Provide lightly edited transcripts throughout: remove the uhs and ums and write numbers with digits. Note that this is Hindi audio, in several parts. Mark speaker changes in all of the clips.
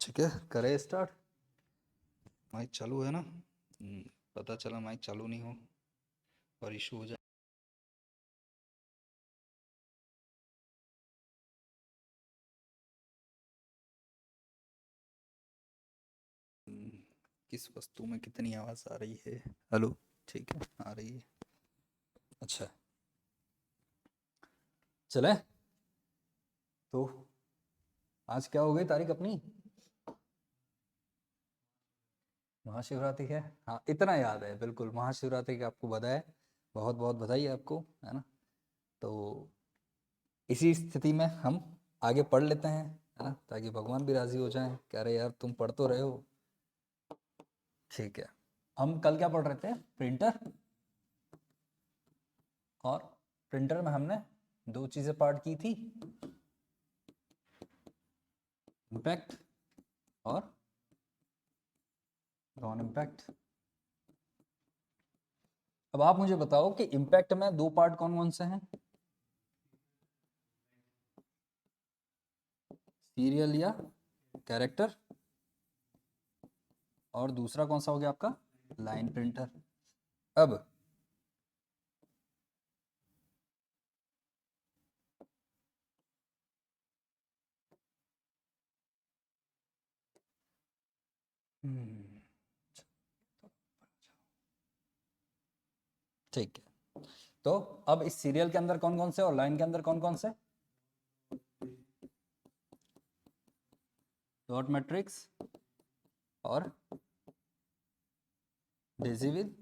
Speaker 1: ठीक है, करें स्टार्ट। माइक चालू है ना? पता चला माइक चालू नहीं हो और इशू हो जाए। किस वस्तु में कितनी आवाज़ आ रही है? हेलो, ठीक है, आ रही है। अच्छा, चले तो आज क्या हो गई तारीख अपनी? महाशिवरात्रि है। हाँ, इतना याद है, बिल्कुल महाशिवरात्रि की आपको बधाई, बहुत बहुत बधाई है आपको, है ना। तो इसी स्थिति में हम आगे पढ़ लेते हैं, है ना, ताकि भगवान भी राजी हो जाएं। कह रहे यार तुम पढ़ तो रहे हो। ठीक है, हम कल क्या पढ़ रहे थे? प्रिंटर। और प्रिंटर में हमने दो चीजें पार्ट की थी, इम्पैक्ट और नॉन इम्पैक्ट। अब आप मुझे बताओ कि इम्पैक्ट में दो पार्ट कौन कौन से हैं? सीरियल या कैरेक्टर, और दूसरा कौन सा हो गया आपका? Line printer. अब ठीक है, तो अब इस सीरियल के अंदर कौन कौन से और लाइन के अंदर कौन कौन से? डॉट मैट्रिक्स और डेसिविल।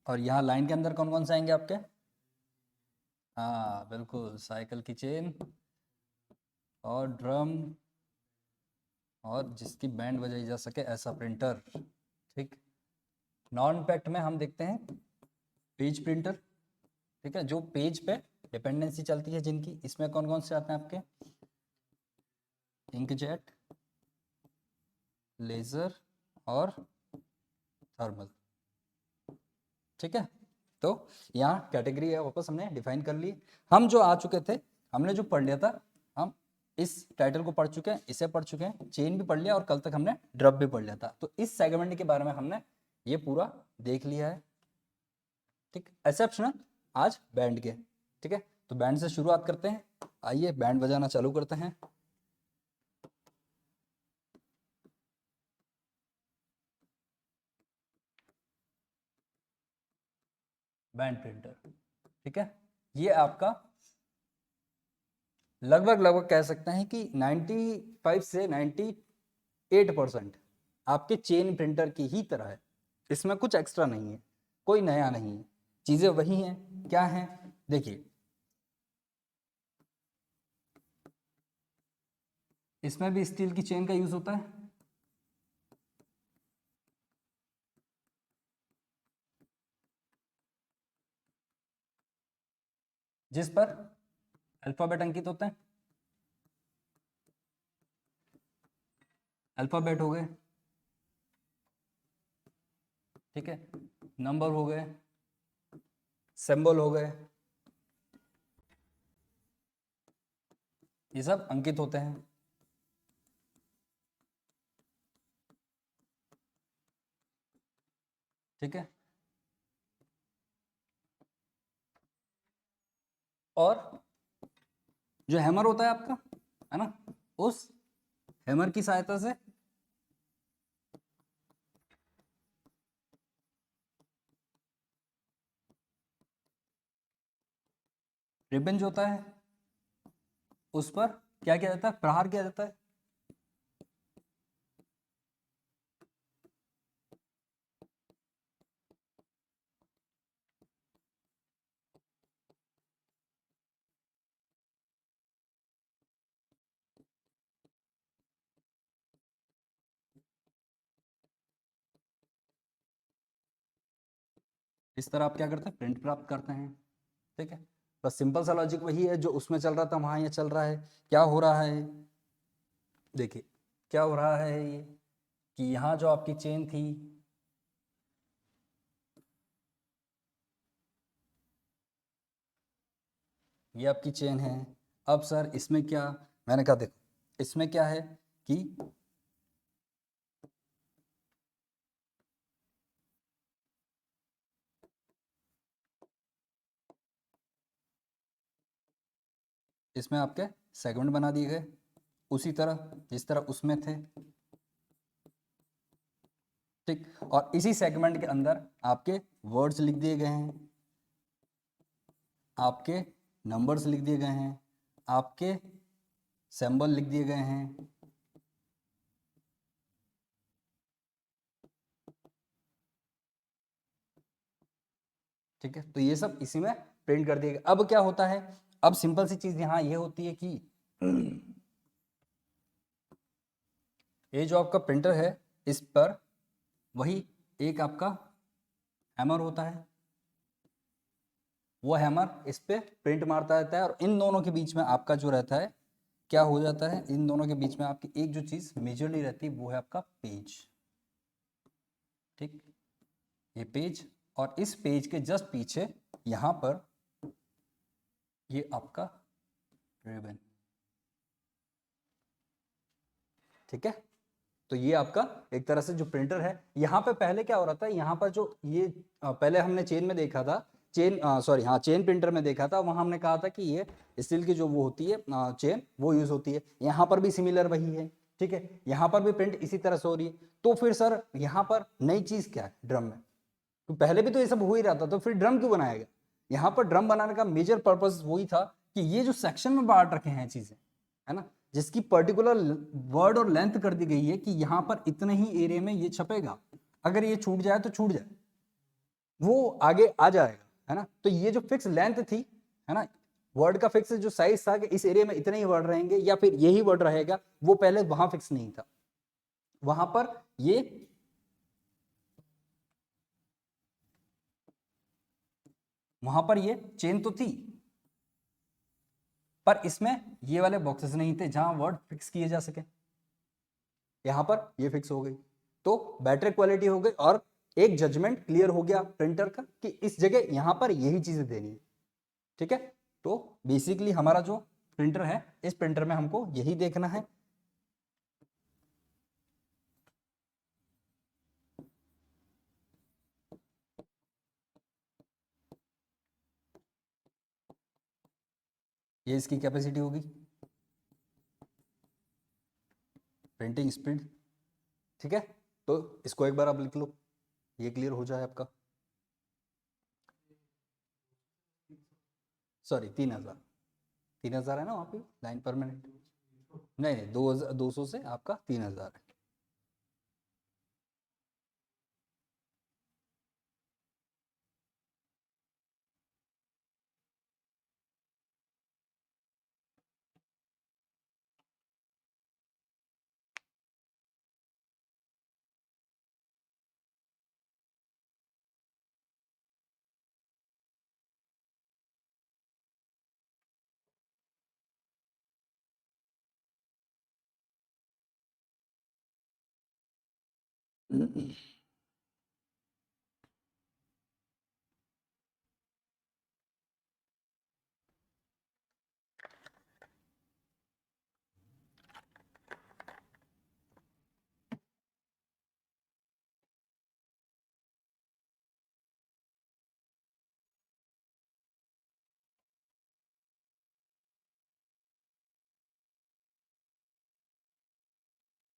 Speaker 1: और यहाँ लाइन के अंदर कौन कौन से आएंगे आपके? हाँ बिल्कुल, साइकिल की चेन और ड्रम, और जिसकी बैंड बजाई जा सके ऐसा प्रिंटर। ठीक। नॉन पैक्ट में हम देखते हैं पेज प्रिंटर। ठीक है, जो पेज पे डिपेंडेंसी चलती है जिनकी, इसमें कौन कौन से आते हैं आपके? इंकजेट, लेजर और थर्मल। ठीक है, तो यहाँ कैटेगरी है, वापस हमने डिफाइन कर ली। हम जो आ चुके थे, हमने जो पढ़ लिया था, हम इस टाइटल को पढ़ चुके हैं, इसे पढ़ चुके हैं, चेन भी पढ़ लिया और कल तक हमने ड्रप भी पढ़ लिया था। तो इस सेगमेंट के बारे में हमने ये पूरा देख लिया है। ठीक, एक्सेप्शनल आज बैंड के। ठीक है, तो बैंड से शुरुआत करते हैं। आइए बैंड बजाना चालू करते हैं। Band printer. ठीक है, ये आपका लगभग लगभग कह सकते हैं कि 95 से 98% आपके चेन प्रिंटर की ही तरह है। इसमें कुछ एक्स्ट्रा नहीं है, कोई नया नहीं है, चीजें वही हैं। क्या हैं? देखिए, इसमें भी स्टील की चेन का यूज होता है, जिस पर अल्फाबेट अंकित होते हैं। अल्फाबेट हो गए, ठीक है, नंबर हो गए, सिंबल हो गए, ये सब अंकित होते हैं। ठीक है, और जो हैमर होता है आपका, है ना, उस हैमर की सहायता से रिबन जो होता है उस पर क्या किया जाता है? प्रहार किया जाता है। इस तरह आप क्या करते हैं? प्रिंट प्राप्त करते हैं। ठीक है, बस सिंपल सा लॉजिक वही है जो उसमें चल रहा था, वहां ये चल रहा है। क्या हो रहा है? देखिए, क्या हो रहा है ये, कि यहाँ जो आपकी चेन थी, ये आपकी चेन है। अब सर इसमें क्या, मैंने कहा देखो इसमें क्या है कि इसमें आपके सेगमेंट बना दिए गए उसी तरह जिस तरह उसमें थे, ठीक। और इसी सेगमेंट के अंदर आपके वर्ड्स लिख दिए गए हैं, आपके नंबर्स लिख दिए गए हैं, आपके सिंबल लिख दिए गए हैं, ठीक है। तो ये सब इसी में प्रिंट कर दिए गए। अब क्या होता है, अब सिंपल सी चीज यहां ये होती है कि ये जो आपका प्रिंटर है इस पर वही एक आपका हैमर होता है, वो हैमर इस पे प्रिंट मारता रहता है और इन दोनों के बीच में आपका जो रहता है क्या हो जाता है, इन दोनों के बीच में आपकी एक जो चीज मेजरली रहती है वो है आपका पेज, ठीक। ये पेज और इस पेज के जस्ट पीछे यहां पर ये आपका रिबन, ठीक है। तो ये आपका एक तरह से जो प्रिंटर है, यहाँ पे पहले क्या हो रहा था, यहाँ पर जो ये पहले हमने चेन में देखा था, चेन सॉरी हाँ चेन प्रिंटर में देखा था, वहां हमने कहा था कि ये स्टील की जो वो होती है चेन वो यूज होती है। यहाँ पर भी सिमिलर वही है, ठीक है। यहाँ पर भी प्रिंट इसी तरह से हो रही है। तो फिर सर यहाँ पर नई चीज क्या है ड्रम में, तो पहले भी तो ये सब हो ही रहा था, तो फिर ड्रम क्यों बनाया गया? यहाँ पर ड्रम बनाने का मेजर पर्पस वही था कि ये जो सेक्शन में बांट रखे हैं चीजें, है ना, जिसकी पर्टिकुलर वर्ड और लेंथ कर दी गई है कि यहाँ पर इतने ही एरिया में ये छपेगा, अगर ये छूट जाए तो छूट जाए, वो आगे आ जाएगा, है ना। तो ये जो फिक्स लेंथ थी, है ना, वर्ड का फिक्स जो साइज था कि इस एरिया में इतने ही वर्ड रहेंगे या फिर यही वर्ड रहेगा, वो पहले वहां फिक्स नहीं था। वहां पर ये चेन तो थी, पर इसमें ये वाले बॉक्सेस नहीं थे जहां वर्ड फिक्स किए जा सके। यहां पर ये फिक्स हो गई, तो बैटरी क्वालिटी हो गई और एक जजमेंट क्लियर हो गया प्रिंटर का कि इस जगह यहां पर यही चीजें देनी है, ठीक है। तो बेसिकली हमारा जो प्रिंटर है, इस प्रिंटर में हमको यही देखना है। ये इसकी कैपेसिटी होगी, प्रिंटिंग स्पीड, ठीक है। तो इसको एक बार आप लिख लो, ये क्लियर हो जाए आपका। सॉरी 3000, 3000 है ना वहाँ पे लाइन पर मिनट, नहीं नहीं 200 से आपका 3000 है।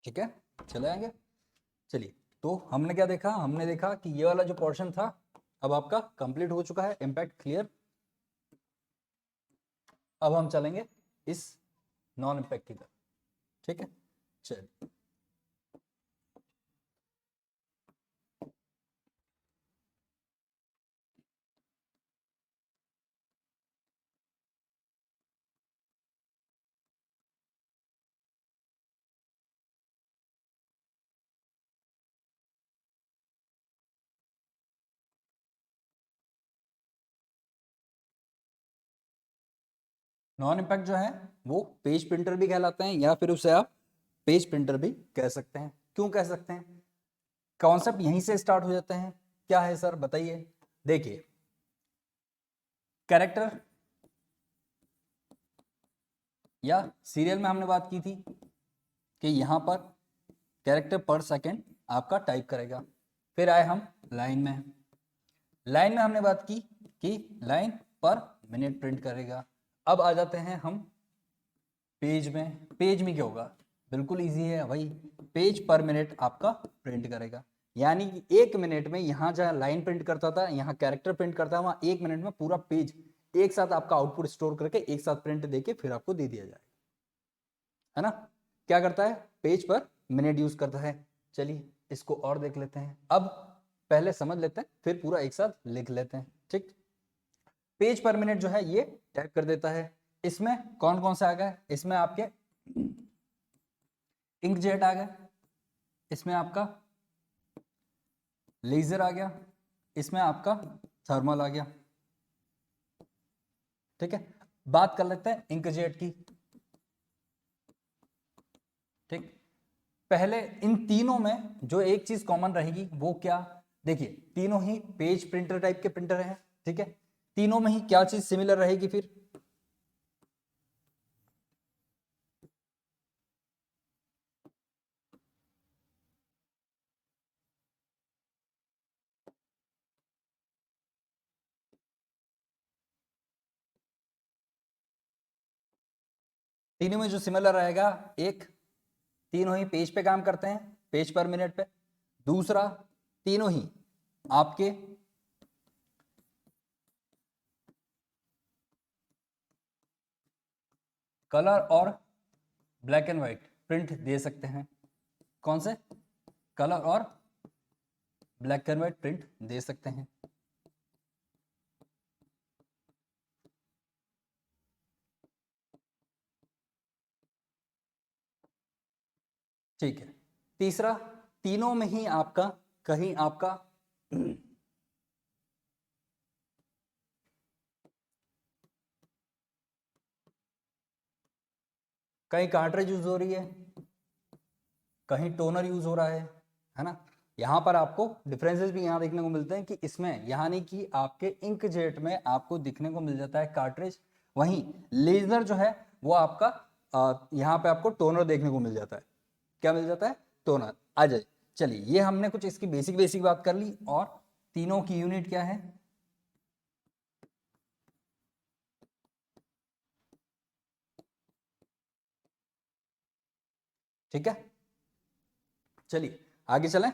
Speaker 1: ठीक है, चले आएंगे। चलिए, तो हमने क्या देखा, हमने देखा कि ये वाला जो पोर्शन था अब आपका कंप्लीट हो चुका है, इम्पैक्ट क्लियर। अब हम चलेंगे इस नॉन इम्पैक्ट की तरफ, ठीक है। चलिए, नॉन इम्पैक्ट जो है वो पेज प्रिंटर भी कहलाते हैं या फिर उसे आप पेज प्रिंटर भी कह सकते हैं। क्यों कह सकते हैं? कॉन्सेप्ट यहीं से स्टार्ट हो जाते हैं। क्या है सर बताइए। देखिए, कैरेक्टर या सीरियल में हमने बात की थी कि यहाँ पर कैरेक्टर पर सेकेंड आपका टाइप करेगा। फिर आए हम लाइन में। लाइन में हमने बात की कि लाइन पर मिनट प्रिंट करेगा। अब आ जाते हैं हम पेज में। पेज में क्या होगा, बिल्कुल इजी है भाई, पेज पर मिनट आपका प्रिंट करेगा। यानी कि 1 मिनट में यहाँ जहाँ लाइन प्रिंट करता था, यहाँ कैरेक्टर प्रिंट करता है, वहाँ 1 मिनट में पूरा पेज एक साथ आपका आउटपुट स्टोर करके एक साथ प्रिंट देके फिर आपको दे दिया जाएगा, है ना। क्या करता है, पेज पर मिनट यूज करता है। चलिए इसको और देख लेते हैं। अब पहले समझ लेते हैं फिर पूरा एक साथ लिख लेते हैं, ठीक। पेज पर मिनट जो है ये टाइप कर देता है। इसमें कौन कौन सा आ गया, इसमें आपके इंकजेट आ गया, इसमें आपका लेजर आ गया, इसमें आपका थर्मल आ गया, ठीक है। बात कर लेते हैं इंकजेट की, ठीक। पहले इन तीनों में जो एक चीज कॉमन रहेगी वो क्या, देखिए तीनों ही पेज प्रिंटर टाइप के प्रिंटर हैं, ठीक है। तीनों में ही क्या चीज सिमिलर रहेगी फिर, तीनों में जो सिमिलर रहेगा, एक तीनों ही पेज पे काम करते हैं, पेज पर मिनट पे। दूसरा, तीनों ही आपके कलर और ब्लैक एंड व्हाइट प्रिंट दे सकते हैं। कौन से, कलर और ब्लैक एंड व्हाइट प्रिंट दे सकते हैं। ठीक है। तीसरा, तीनों में ही आपका कहीं आपका कहीं कार्ट्रिज यूज हो रही है, कहीं टोनर यूज हो रहा है ना। यहां पर आपको डिफरेंसेस भी यहां देखने को मिलते हैं कि इसमें यहाँ नहीं कि आपके इंकजेट में आपको दिखने को मिल जाता है कार्ट्रिज, वहीं लेजर जो है वो आपका यहाँ पे आपको टोनर देखने को मिल जाता है। क्या मिल जाता है, टोनर। आ जाए, चलिए ये हमने कुछ इसकी बेसिक बेसिक बात कर ली। और तीनों की यूनिट क्या है, ठीक है। चलिए आगे चलें।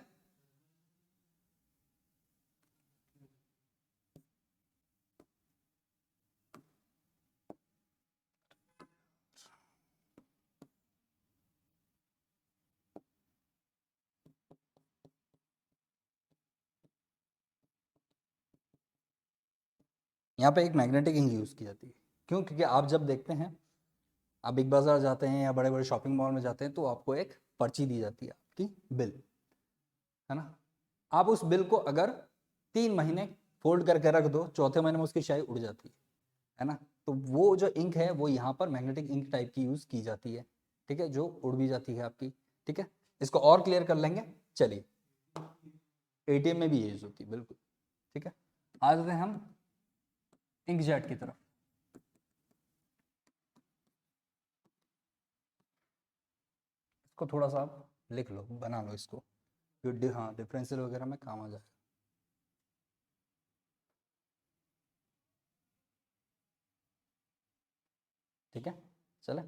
Speaker 1: यहाँ पे एक मैग्नेटिक इंक यूज की जाती है। क्यों, क्योंकि आप जब देखते हैं, आप बिग बाजार जाते हैं या बड़े बड़े शॉपिंग मॉल में जाते हैं तो आपको एक पर्ची दी जाती है, आपकी बिल, है ना। आप उस बिल को अगर 3 महीने फोल्ड करके रख दो, चौथे महीने में उसकी स्याही उड़ जाती है ना। तो वो जो इंक है वो यहाँ पर मैग्नेटिक इंक टाइप की यूज की जाती है, ठीक है, जो उड़ भी जाती है आपकी, ठीक है। इसको और क्लियर कर लेंगे। चलिए, एटीएम में भी यूज होती है, बिल्कुल, ठीक है। आ जाते हैं हम इंकजेट की तरफ। इसको थोड़ा सा आप लिख लो, बना लो इसको, हाँ डिफरेंशियल वगैरह में काम आ जाएगा। ठीक है, चले,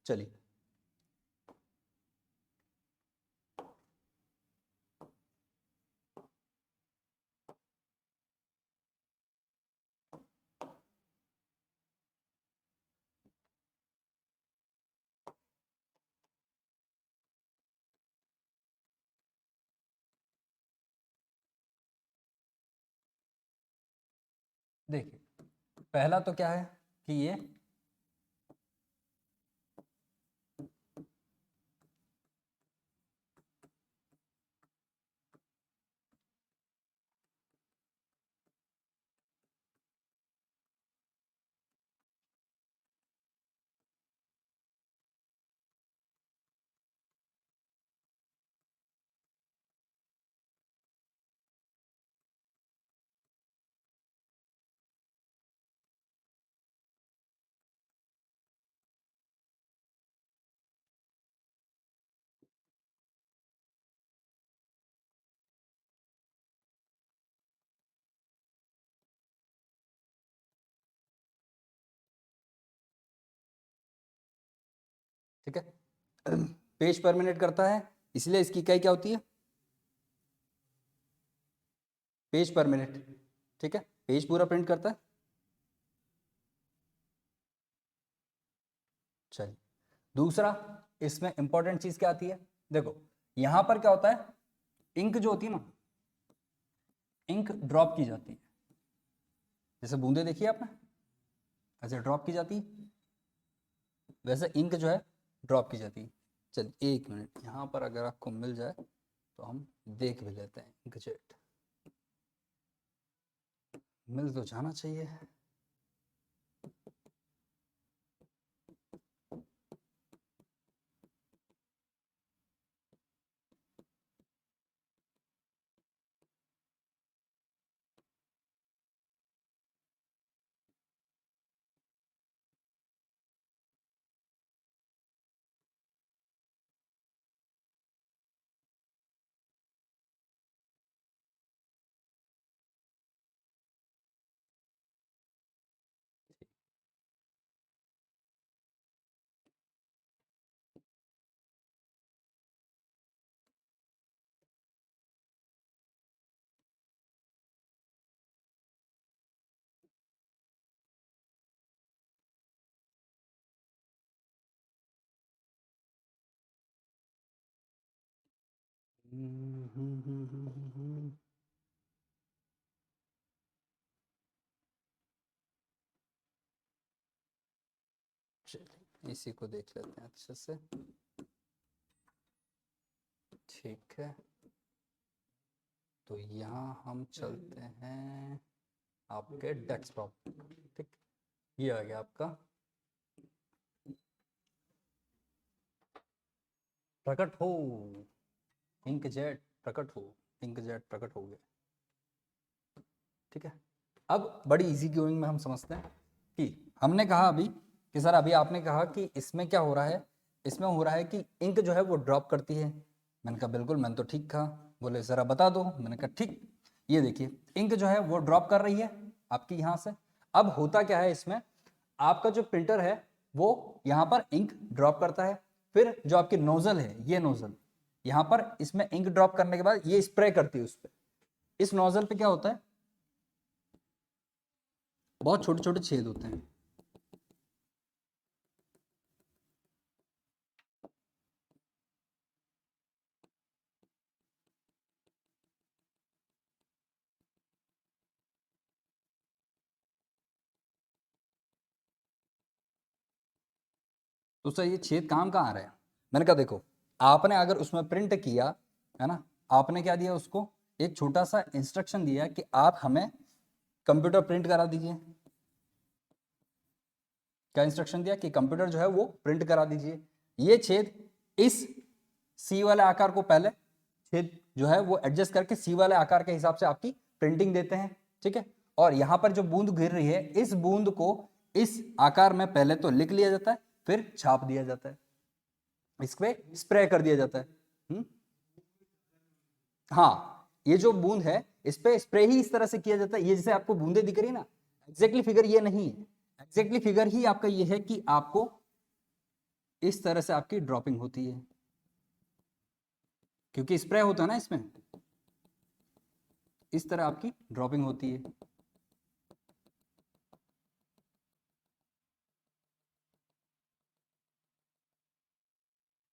Speaker 1: चलिए। देखिए पहला तो क्या है कि ये ठीक है। पेज पर मिनट करता है, इसलिए इसकी इकाई क्या होती है, पेज पर मिनट। ठीक है, पेज पूरा प्रिंट करता है। चलिए दूसरा, इसमें इंपॉर्टेंट चीज क्या आती है, देखो यहां पर क्या होता है, इंक जो होती है ना, इंक ड्रॉप की जाती है, जैसे बूंदे देखिए आपने, ऐसे ड्रॉप की जाती है, वैसे इंक जो है ड्रॉप की जाती है। चलिए एक मिनट, यहाँ पर अगर आपको मिल जाए तो हम देख भी लेते हैं। इंकजेट मिल तो जाना चाहिए। चलिए इसी को देख लेते हैं अच्छे से। ठीक है, तो यहाँ हम चलते हैं आपके डेस्कटॉप। ठीक, ये आ गया आपका प्रकट हो, इंकजेट प्रकट हो, इंकजेट प्रकट हो गया। ठीक है, अब बड़ी इजी गोइंग में हम समझते हैं कि हमने कहा अभी कि सर अभी आपने कहा कि इसमें क्या हो रहा है, इसमें हो रहा है कि इंक जो है वो ड्रॉप करती है। मैंने कहा बिल्कुल, मैंने तो ठीक कहा। बोले ज़रा बता दो। मैंने कहा ठीक, ये देखिए इंक जो है वो ड्रॉप कर रही है आपकी यहाँ से। अब होता क्या है इसमें, आपका जो प्रिंटर है वो यहाँ पर इंक ड्रॉप करता है, फिर जो आपकी नोजल है, ये नोजल यहाँ पर, इसमें इंक ड्रॉप करने के बाद ये स्प्रे करती है उस पर। इस नोजल पे क्या होता है, बहुत छोटे छोटे छेद होते हैं। तो सर ये छेद काम कहाँ आ रहे हैं, मैंने कहा देखो, आपने अगर उसमें प्रिंट किया है ना, आपने क्या दिया उसको, एक छोटा सा इंस्ट्रक्शन दिया कि आप हमें कंप्यूटर प्रिंट करा दीजिए। क्या इंस्ट्रक्शन दिया कि कंप्यूटर जो है वो प्रिंट करा दीजिए। ये छेद इस सी वाले आकार को पहले छेद जो है वो एडजस्ट करके सी वाले आकार के हिसाब से आपकी प्रिंटिंग देते हैं। ठीक है, और यहां पर जो बूंद गिर रही है, इस बूंद को इस आकार में पहले तो लिख लिया जाता है, फिर छाप दिया जाता है, इस पे स्प्रे कर दिया जाता है। हाँ, ये जो बूंद है इस पे स्प्रे ही इस तरह से किया जाता है। ये जैसे आपको बूंदे दिख रही है ना, एग्जैक्टली फिगर ये नहीं है, एग्जैक्टली फिगर ही आपका ये है कि आपको इस तरह से आपकी ड्रॉपिंग होती है, क्योंकि स्प्रे होता है ना इसमें, इस तरह आपकी ड्रॉपिंग होती है।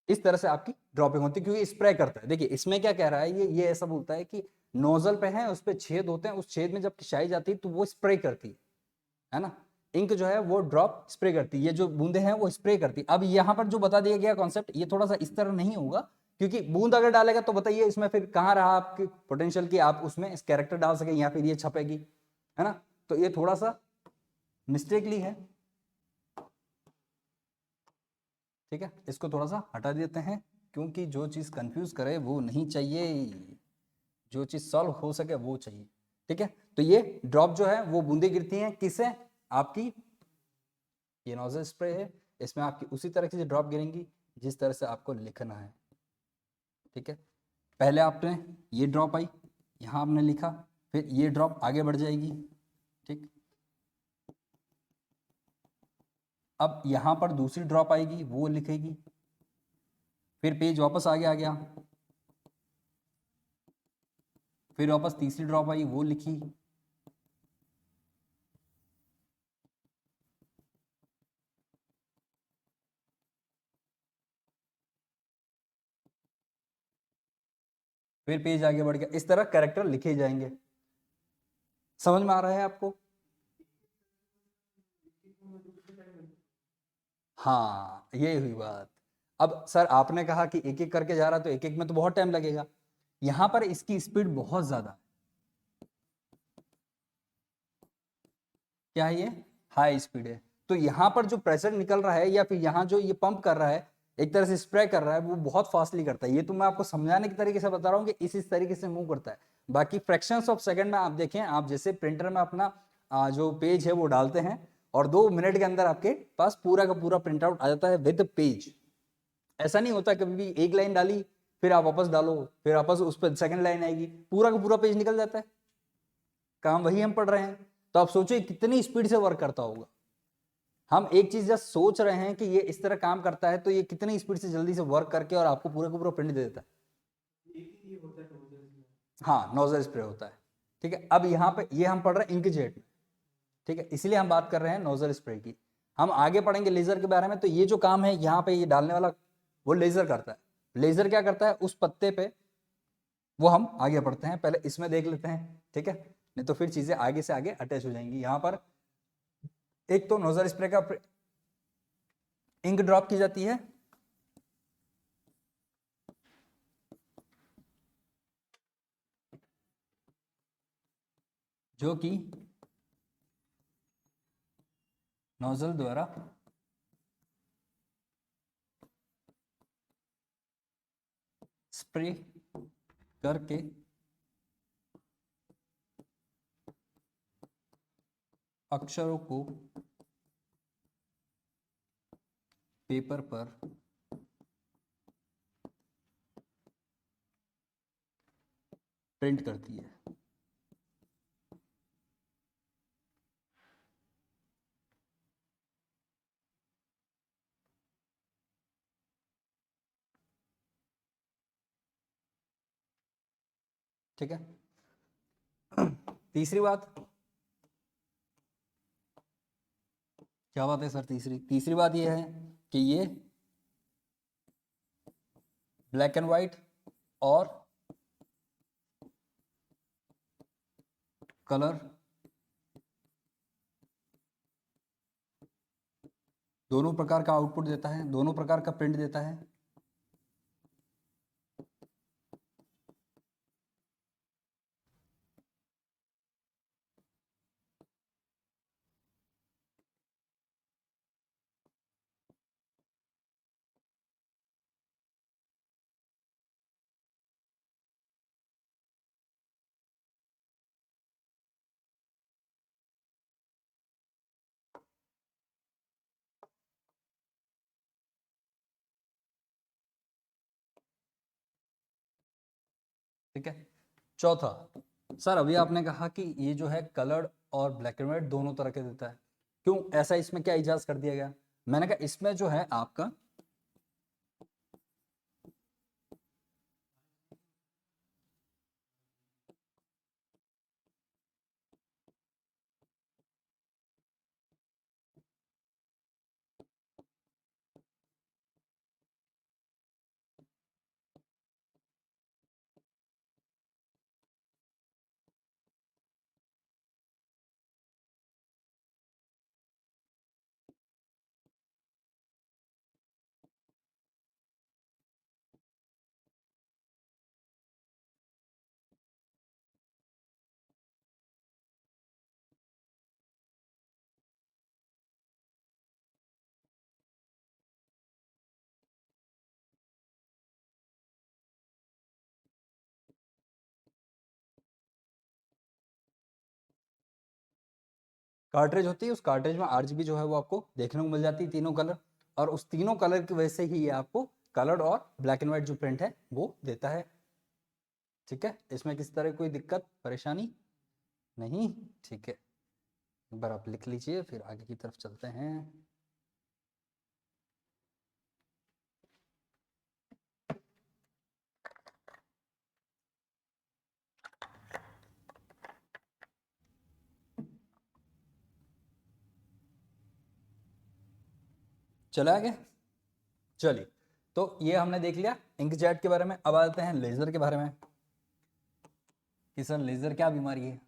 Speaker 1: इस तरह से आपकी ड्रॉपिंग होती है क्योंकि स्प्रे करता है। देखिए इसमें क्या कह रहा है, ये ऐसा बोलता है कि नोजल पे है, उस पे छेद होते हैं, उस छेद में जब खिंचाई जाती है तो वो स्प्रे करती है ना, इंक जो है वो ड्रॉप स्प्रे करती है, ये जो बूंदे हैं वो स्प्रे करती है। अब यहाँ पर जो बता दिया गया कॉन्सेप्ट, ये थोड़ा सा इस तरह नहीं होगा, क्योंकि बूंद अगर डालेगा तो बताइए इसमें फिर कहाँ रहा आपकी पोटेंशियल की आप उसमें इस कैरेक्टर डाल सके या फिर ये छपेगी, है ना। तो ये थोड़ा सा मिस्टेकली है। ठीक है, इसको थोड़ा सा हटा देते हैं, क्योंकि जो चीज़ कंफ्यूज करे वो नहीं चाहिए, जो चीज़ सॉल्व हो सके वो चाहिए। ठीक है, तो ये ड्रॉप जो है वो बूंदे गिरती हैं किससे, आपकी ये नोजल स्प्रे है, इसमें आपकी उसी तरह की ड्रॉप गिरेंगी जिस तरह से आपको लिखना है। ठीक है, पहले आपने ये ड्रॉप आई, यहाँ आपने लिखा, फिर ये ड्रॉप आगे बढ़ जाएगी। ठीक, अब यहाँ पर दूसरी ड्रॉप आएगी, वो लिखेगी, फिर पेज वापस आगे आ गया, फिर वापस तीसरी ड्रॉप आई वो लिखी, फिर पेज आगे बढ़ गया। इस तरह कैरेक्टर लिखे जाएंगे। समझ में आ रहा है आपको? हाँ, ये हुई बात। अब सर आपने कहा कि एक एक करके जा रहा तो एक एक में तो बहुत टाइम लगेगा, यहां पर इसकी स्पीड बहुत ज्यादा है। क्या है ये? हाई स्पीड है। तो यहाँ पर जो प्रेशर निकल रहा है या फिर यहाँ जो ये पंप कर रहा है, एक तरह से स्प्रे कर रहा है, वो बहुत फास्टली करता है। ये तो मैं आपको समझाने की तरीके से बता रहा हूँ कि इस तरीके से मूव करता है। बाकी फ्रैक्शंस ऑफ सेकंड में आप देखें, आप जैसे प्रिंटर में अपना जो पेज है वो डालते हैं और 2 मिनट के अंदर आपके पास पूरा का पूरा प्रिंट आउट आ जाता है विद पेज। ऐसा नहीं होता कभी भी एक लाइन डाली फिर आप वापस डालो फिर वापस उस पर सेकंड लाइन आएगी, पूरा का पूरा पेज निकल जाता है। काम वही हम पढ़ रहे हैं। तो आप सोचिए कितनी स्पीड से वर्क करता होगा। हम एक चीज जस्ट सोच रहे हैं कि ये इस तरह काम करता है, तो ये कितनी स्पीड से जल्दी से वर्क करके और आपको पूरा का पूरा प्रिंट दे देता है। हाँ, नोजल स्प्रे होता है। ठीक है, अब यहाँ पे ये हम पढ़ रहे हैं इंकजेट में। ठीक है, इसलिए हम बात कर रहे हैं नोजल स्प्रे की। हम आगे पढ़ेंगे लेजर के बारे में। तो ये जो काम है यहाँ पे ये डालने वाला, वो लेजर करता है। लेजर क्या करता है उस पत्ते पे, वो हम आगे पढ़ते हैं, पहले इसमें देख लेते हैं। ठीक है, नहीं तो फिर चीजें आगे से आगे अटैच हो जाएंगी। यहाँ पर एक तो नोजल स्प्रे का इंक ड्रॉप की जाती है, जो कि नोजल द्वारा स्प्रे करके अक्षरों को पेपर पर प्रिंट करती है। ठीक है, तीसरी बात क्या बात है सर? तीसरी बात यह है कि ये ब्लैक एंड व्हाइट और कलर दोनों प्रकार का आउटपुट देता है, दोनों प्रकार का प्रिंट देता है। ठीक है, चौथा, सर अभी आपने कहा कि ये जो है कलर्ड और ब्लैक एंड व्हाइट दोनों तरह के देता है, क्यों ऐसा इसमें क्या इजाज कर दिया गया? मैंने कहा इसमें जो है आपका कार्ट्रिज होती है, उस कार्ट्रिज में आरजीबी जो है वो आपको देखने को मिल जाती है, तीनों कलर, और उस तीनों कलर की वजह से ही ये आपको कलर्ड और ब्लैक एंड व्हाइट जो प्रिंट है वो देता है। ठीक है, इसमें किसी तरह कोई दिक्कत परेशानी नहीं? ठीक है, एक बार आप लिख लीजिए फिर आगे की तरफ चलते हैं। चले आगे। चलिए, तो ये हमने देख लिया इंकजेट के बारे में। अब आते हैं लेजर के बारे में कि सर लेजर क्या बीमारी है।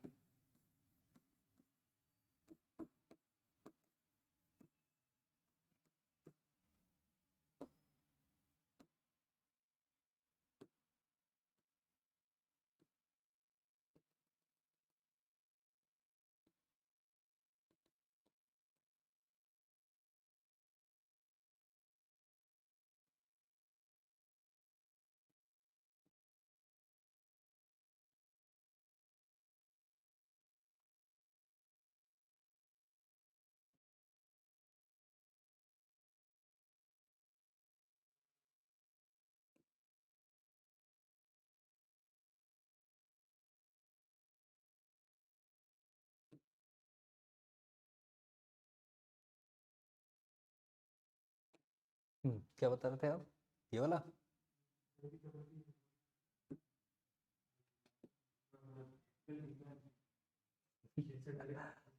Speaker 1: क्या बता रहे थे आप, ये वाला?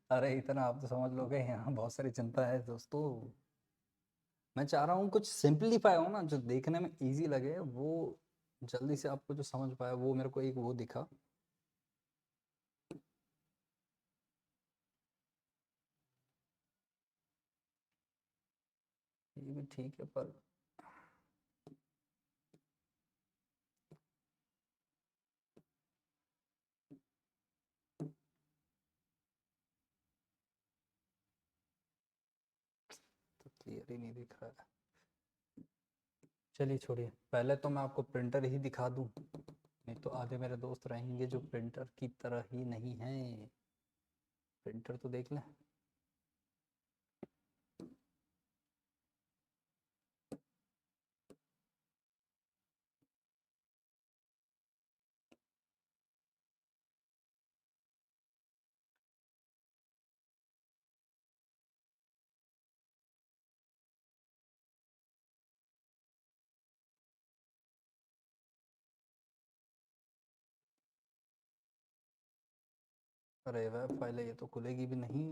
Speaker 1: अरे इतना आप तो समझ लोगे, यहाँ बहुत सारी चिंता है दोस्तों। मैं चाह रहा हूँ कुछ सिंपलीफाई हो ना, जो देखने में इजी लगे, वो जल्दी से आपको जो समझ पाए, वो मेरे को एक वो दिखा। ये भी ठीक है पर तो क्लियर ही नहीं दिख रहा है। चलिए छोड़िए, पहले तो मैं आपको प्रिंटर ही दिखा दूं, नहीं तो आधे मेरे दोस्त रहेंगे जो प्रिंटर की तरह ही नहीं है। प्रिंटर तो देख लें। अरे वेब फाइल है, ये तो खुलेगी भी नहीं।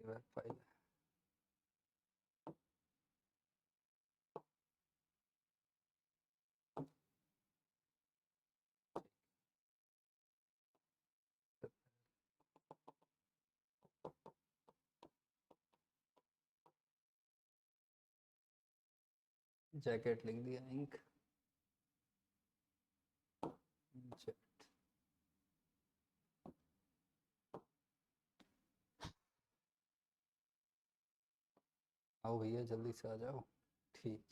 Speaker 1: वेब फाइल जैकेट लिख दिया, इंक जेट। आओ भैया जल्दी से आ जाओ। ठीक।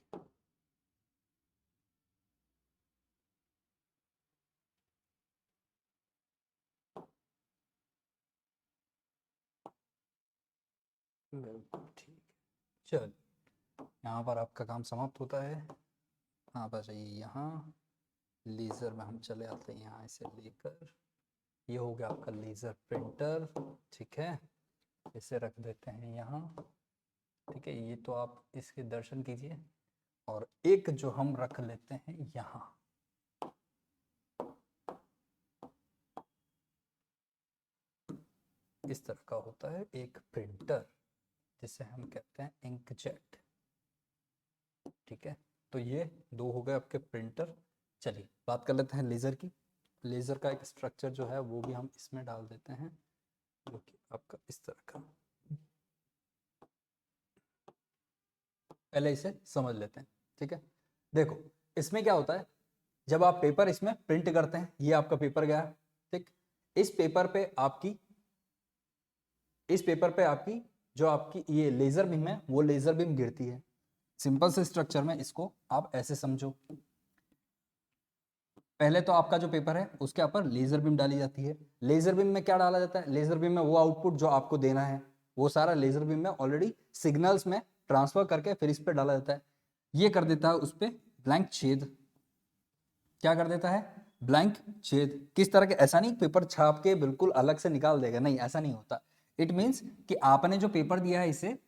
Speaker 1: बिल्कुल ठीक। चल, यहाँ पर आपका काम समाप्त होता है। आप आ जाइए यहाँ। लेज़र में हम चले आते हैं यहाँ से लेकर। ये हो गया आपका लेज़र प्रिंटर। ठीक है, इसे रख देते हैं यहाँ। ठीक है, ये तो आप इसके दर्शन कीजिए। और एक जो हम रख लेते हैं यहाँ, इस तरह का होता है एक प्रिंटर, जिसे हम कहते हैं इंकजेट। ठीक है, तो ये दो हो गए आपके प्रिंटर। चलिए बात कर लेते हैं लेज़र की। लेज़र का एक स्ट्रक्चर जो है वो भी हम इसमें डाल देते हैं, जो कि आपका इस तरह का। पहले इसे समझ लेते हैं। ठीक है, देखो इसमें क्या होता है, जब आप पेपर इसमें प्रिंट करते हैं, ये आपका पेपर गया। ठीक, इस पेपर पे आपकी जो आपकी ये लेजर बीम है, वो लेजर बीम गिरती है। सिंपल से स्ट्रक्चर में इसको आप ऐसे समझो। पहले तो आपका जो पेपर है उसके ऊपर लेजर बीम डाली जाती है। लेजर बीम में क्या डाला जाता है, लेजर बीम में वो आउटपुट जो आपको देना है, वो सारा लेजर बीम में ऑलरेडी सिग्नल्स में ट्रांसफर करके फिर इस पे डाला जाता है। ये कर देता है उस पर ब्लैंक छेद। क्या कर देता है, ब्लैंक छेद। किस तरह के, ऐसा नहीं पेपर छाप के बिल्कुल अलग से निकाल देगा, नहीं ऐसा नहीं होता। इट मीन्स कि आपने जो पेपर दिया है इसे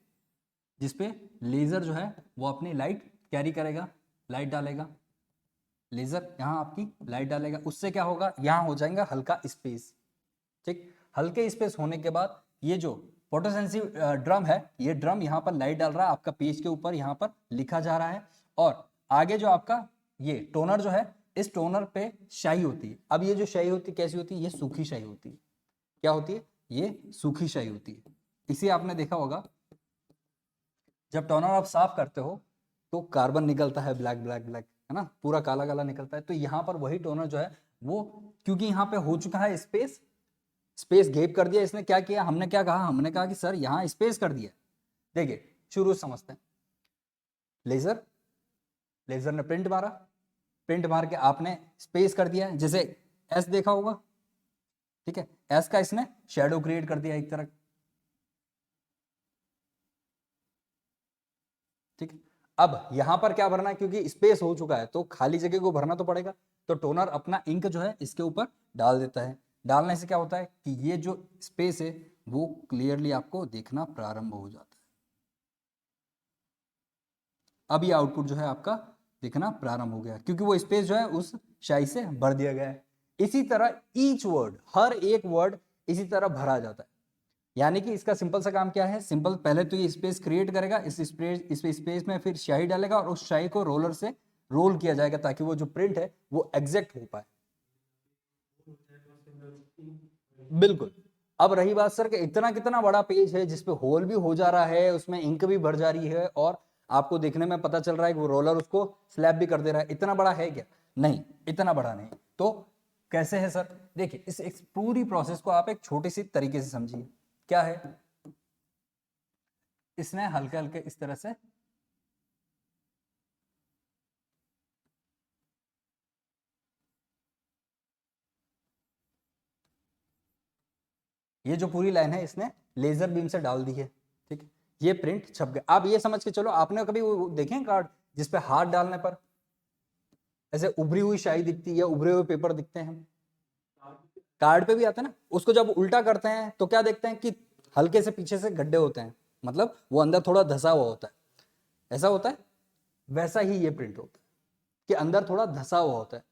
Speaker 1: जिसपे लेजर जो है वो अपनी लाइट कैरी करेगा, लाइट डालेगा, लेजर यहाँ आपकी लाइट डालेगा, उससे क्या होगा, यहाँ हो जाएगा हल्का स्पेस। ठीक, हल्के स्पेस होने के बाद ये जो फोटोसेंसिव ड्रम है, ये ड्रम यहाँ पर लाइट डाल रहा है, आपका पेज के ऊपर यहाँ पर लिखा जा रहा है। और आगे जो आपका ये टोनर जो है, इस टोनर पे स्याही होती है। अब ये जो स्याही होती है कैसी होती है, ये सूखी स्याही होती है। क्या होती है, ये सूखी स्याही होती है। इसे आपने देखा होगा जब टोनर आप साफ करते हो तो कार्बन निकलता है, ब्लैक ब्लैक ब्लैक, है ना, पूरा काला काला निकलता है। तो यहाँ पर वही टोनर जो है वो, क्योंकि यहाँ पे हो चुका है स्पेस, स्पेस गैप कर दिया इसने, क्या किया, हमने क्या कहा, हमने कहा कि सर यहाँ स्पेस कर दिया। देखिए शुरू से समझते हैं। लेजर, लेजर ने प्रिंट मारा, प्रिंट मार के आपने स्पेस कर दिया, जैसे एस देखा होगा, ठीक है, एस का इसने शेडो क्रिएट कर दिया एक तरह, ठीक है। अब यहां पर क्या भरना है, क्योंकि स्पेस हो चुका है तो खाली जगह को भरना तो पड़ेगा। तो टोनर अपना इंक जो है इसके ऊपर डाल देता है। डालने से क्या होता है कि ये जो स्पेस है वो क्लियरली आपको देखना प्रारंभ हो जाता है। अब ये आउटपुट जो है आपका दिखना प्रारंभ हो गया, क्योंकि वो स्पेस जो है उस स्याही से भर दिया गया है। इसी तरह ईच वर्ड, हर एक वर्ड इसी तरह भरा जाता है। यानी कि इसका सिंपल सा काम क्या है, सिंपल, पहले तो ये स्पेस क्रिएट करेगा, इस स्पेस में फिर स्याही डालेगा और उस स्याही को रोलर से रोल किया जाएगा ताकि वो जो प्रिंट है वो एग्जैक्ट हो पाए। बिल्कुल। अब रही बात सर कि इतना कितना बड़ा पेज है जिसपे होल भी हो जा रहा है, उसमें इंक भी भर जा रही है और आपको देखने में पता चल रहा है कि वो रोलर उसको स्लैब भी कर दे रहा है, इतना बड़ा है क्या? नहीं, इतना बड़ा नहीं। तो कैसे है सर? देखिए इस पूरी प्रोसेस को आप एक छोटी सी तरीके से समझिए। क्या है, इसने हल्के हल्के इस तरह से ये जो पूरी लाइन है इसने लेजर बीम से डाल दी है, ठीक है, ये प्रिंट छप गया। आप ये समझ के चलो, आपने कभी वो देखे कार्ड जिसपे हाथ डालने पर ऐसे उभरी हुई स्याही दिखती है या उभरे हुए पेपर दिखते हैं, कार्ड पे भी आते हैं ना, उसको जब उल्टा करते हैं तो क्या देखते हैं कि हल्के से पीछे से गड्ढे होते हैं, मतलब वो अंदर थोड़ा धसा हुआ होता है, ऐसा होता है। वैसा ही ये प्रिंट होता है कि अंदर थोड़ा धसा हुआ होता है।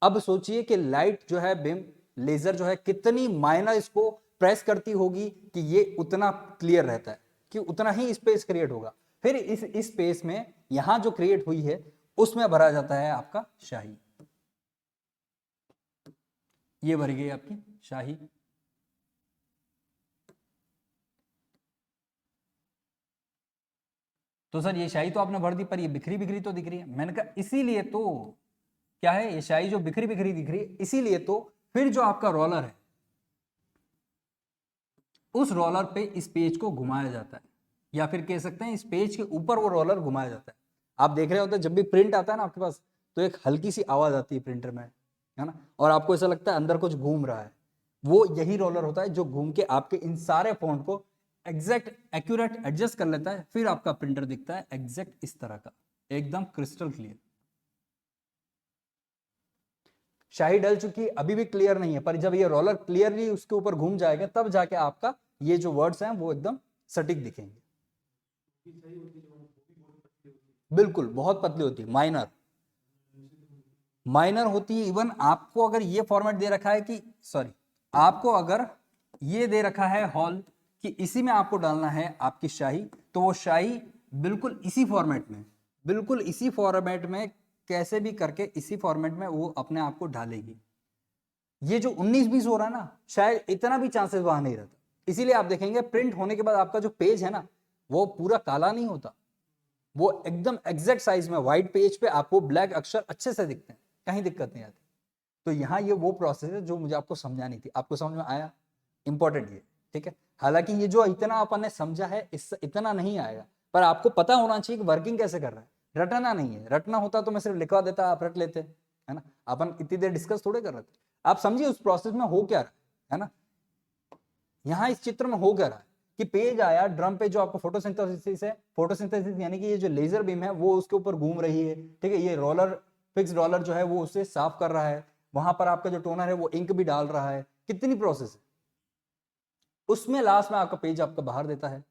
Speaker 1: अब सोचिए कि लाइट जो है, बीम, लेजर जो है, कितनी माइनर इसको प्रेस करती होगी कि ये उतना क्लियर रहता है, कि उतना ही स्पेस क्रिएट होगा। फिर इस स्पेस में यहां जो क्रिएट हुई है उसमें भरा जाता है आपका स्याही। ये भरी गई आपकी स्याही। तो सर ये स्याही तो आपने भर दी पर ये बिखरी बिखरी तो दिख रही है। मैंने कहा इसीलिए तो, क्या है, ये स्याही जो बिखरी बिखरी दिख रही है, इसीलिए तो फिर जो आपका रोलर है उस रोलर पे इस पेज को घुमाया जाता है, या फिर कह सकते हैं इस पेज के ऊपर वो रोलर घुमाया जाता है। आप देख रहे होते हैं जब भी प्रिंट आता है ना आपके पास, तो एक हल्की सी आवाज आती है प्रिंटर में, है ना, और आपको ऐसा लगता है अंदर कुछ घूम रहा है। वो यही रोलर होता है जो घूम के आपके इन सारे फॉन्ट को एग्जैक्ट एक्यूरेट एडजस्ट कर लेता है। फिर आपका प्रिंटर दिखता है एग्जैक्ट इस तरह का, एकदम क्रिस्टल क्लियर। स्याही डल चुकी है, अभी भी क्लियर नहीं है, पर जब ये रोलर क्लियरली उसके ऊपर घूम जाएगा तब जाके आपका ये जो वर्ड्स हैं वो एकदम सटीक दिखेंगे। बिल्कुल, बहुत पतली होती है, माइनर, माइनर होती है। इवन आपको अगर ये फॉर्मेट दे रखा है कि, सॉरी, आपको अगर ये दे रखा है हॉल कि इसी में आपको डालना है आपकी स्याही, तो वो स्याही बिल्कुल इसी फॉर्मेट में, बिल्कुल इसी फॉर्मेट में, कैसे भी करके इसी फॉर्मेट में वो अपने आप को ढालेगी। ये जो 19-20 हो रहा है ना, शायद इतना भी चांसेस वहां नहीं रहता। इसीलिए आप देखेंगे प्रिंट होने के बाद आपका जो पेज है ना वो पूरा काला नहीं होता, वो एकदम एग्जैक्ट साइज में व्हाइट पेज पे आपको ब्लैक अक्षर अच्छे से दिखते हैं, कहीं दिक्कत नहीं आती। तो यहाँ ये वो प्रोसेस है जो मुझे आपको समझानी थी। आपको समझ में आया? इंपॉर्टेंट ये, ठीक है। हालांकि ये जो इतना अपन ने समझा है इससे इतना नहीं आएगा, पर आपको पता होना चाहिए कि वर्किंग कैसे कर रहा है। रटना नहीं है, रटना होता तो मैं सिर्फ लिखवा देता, आप रट लेते, है ना। अपन इतनी देर डिस्कस थोड़े कर रहे थे। आप समझिए उस प्रोसेस में हो क्या रहा है ना। यहाँ इस चित्र में हो क्या रहा है कि पेज आया ड्रम पे, जो आपको फोटोसिंथेसिस है, फोटोसिंथेसिस यानी कि ये जो लेजर बीम है वो उसके ऊपर घूम रही है, ठीक है। ये रोलर, फिक्स रोलर जो है वो उसे साफ कर रहा है, वहां पर आपका जो टोनर है वो इंक भी डाल रहा है, कितनी प्रोसेस है। उसमें लास्ट में आपका पेज आपका बाहर देता है।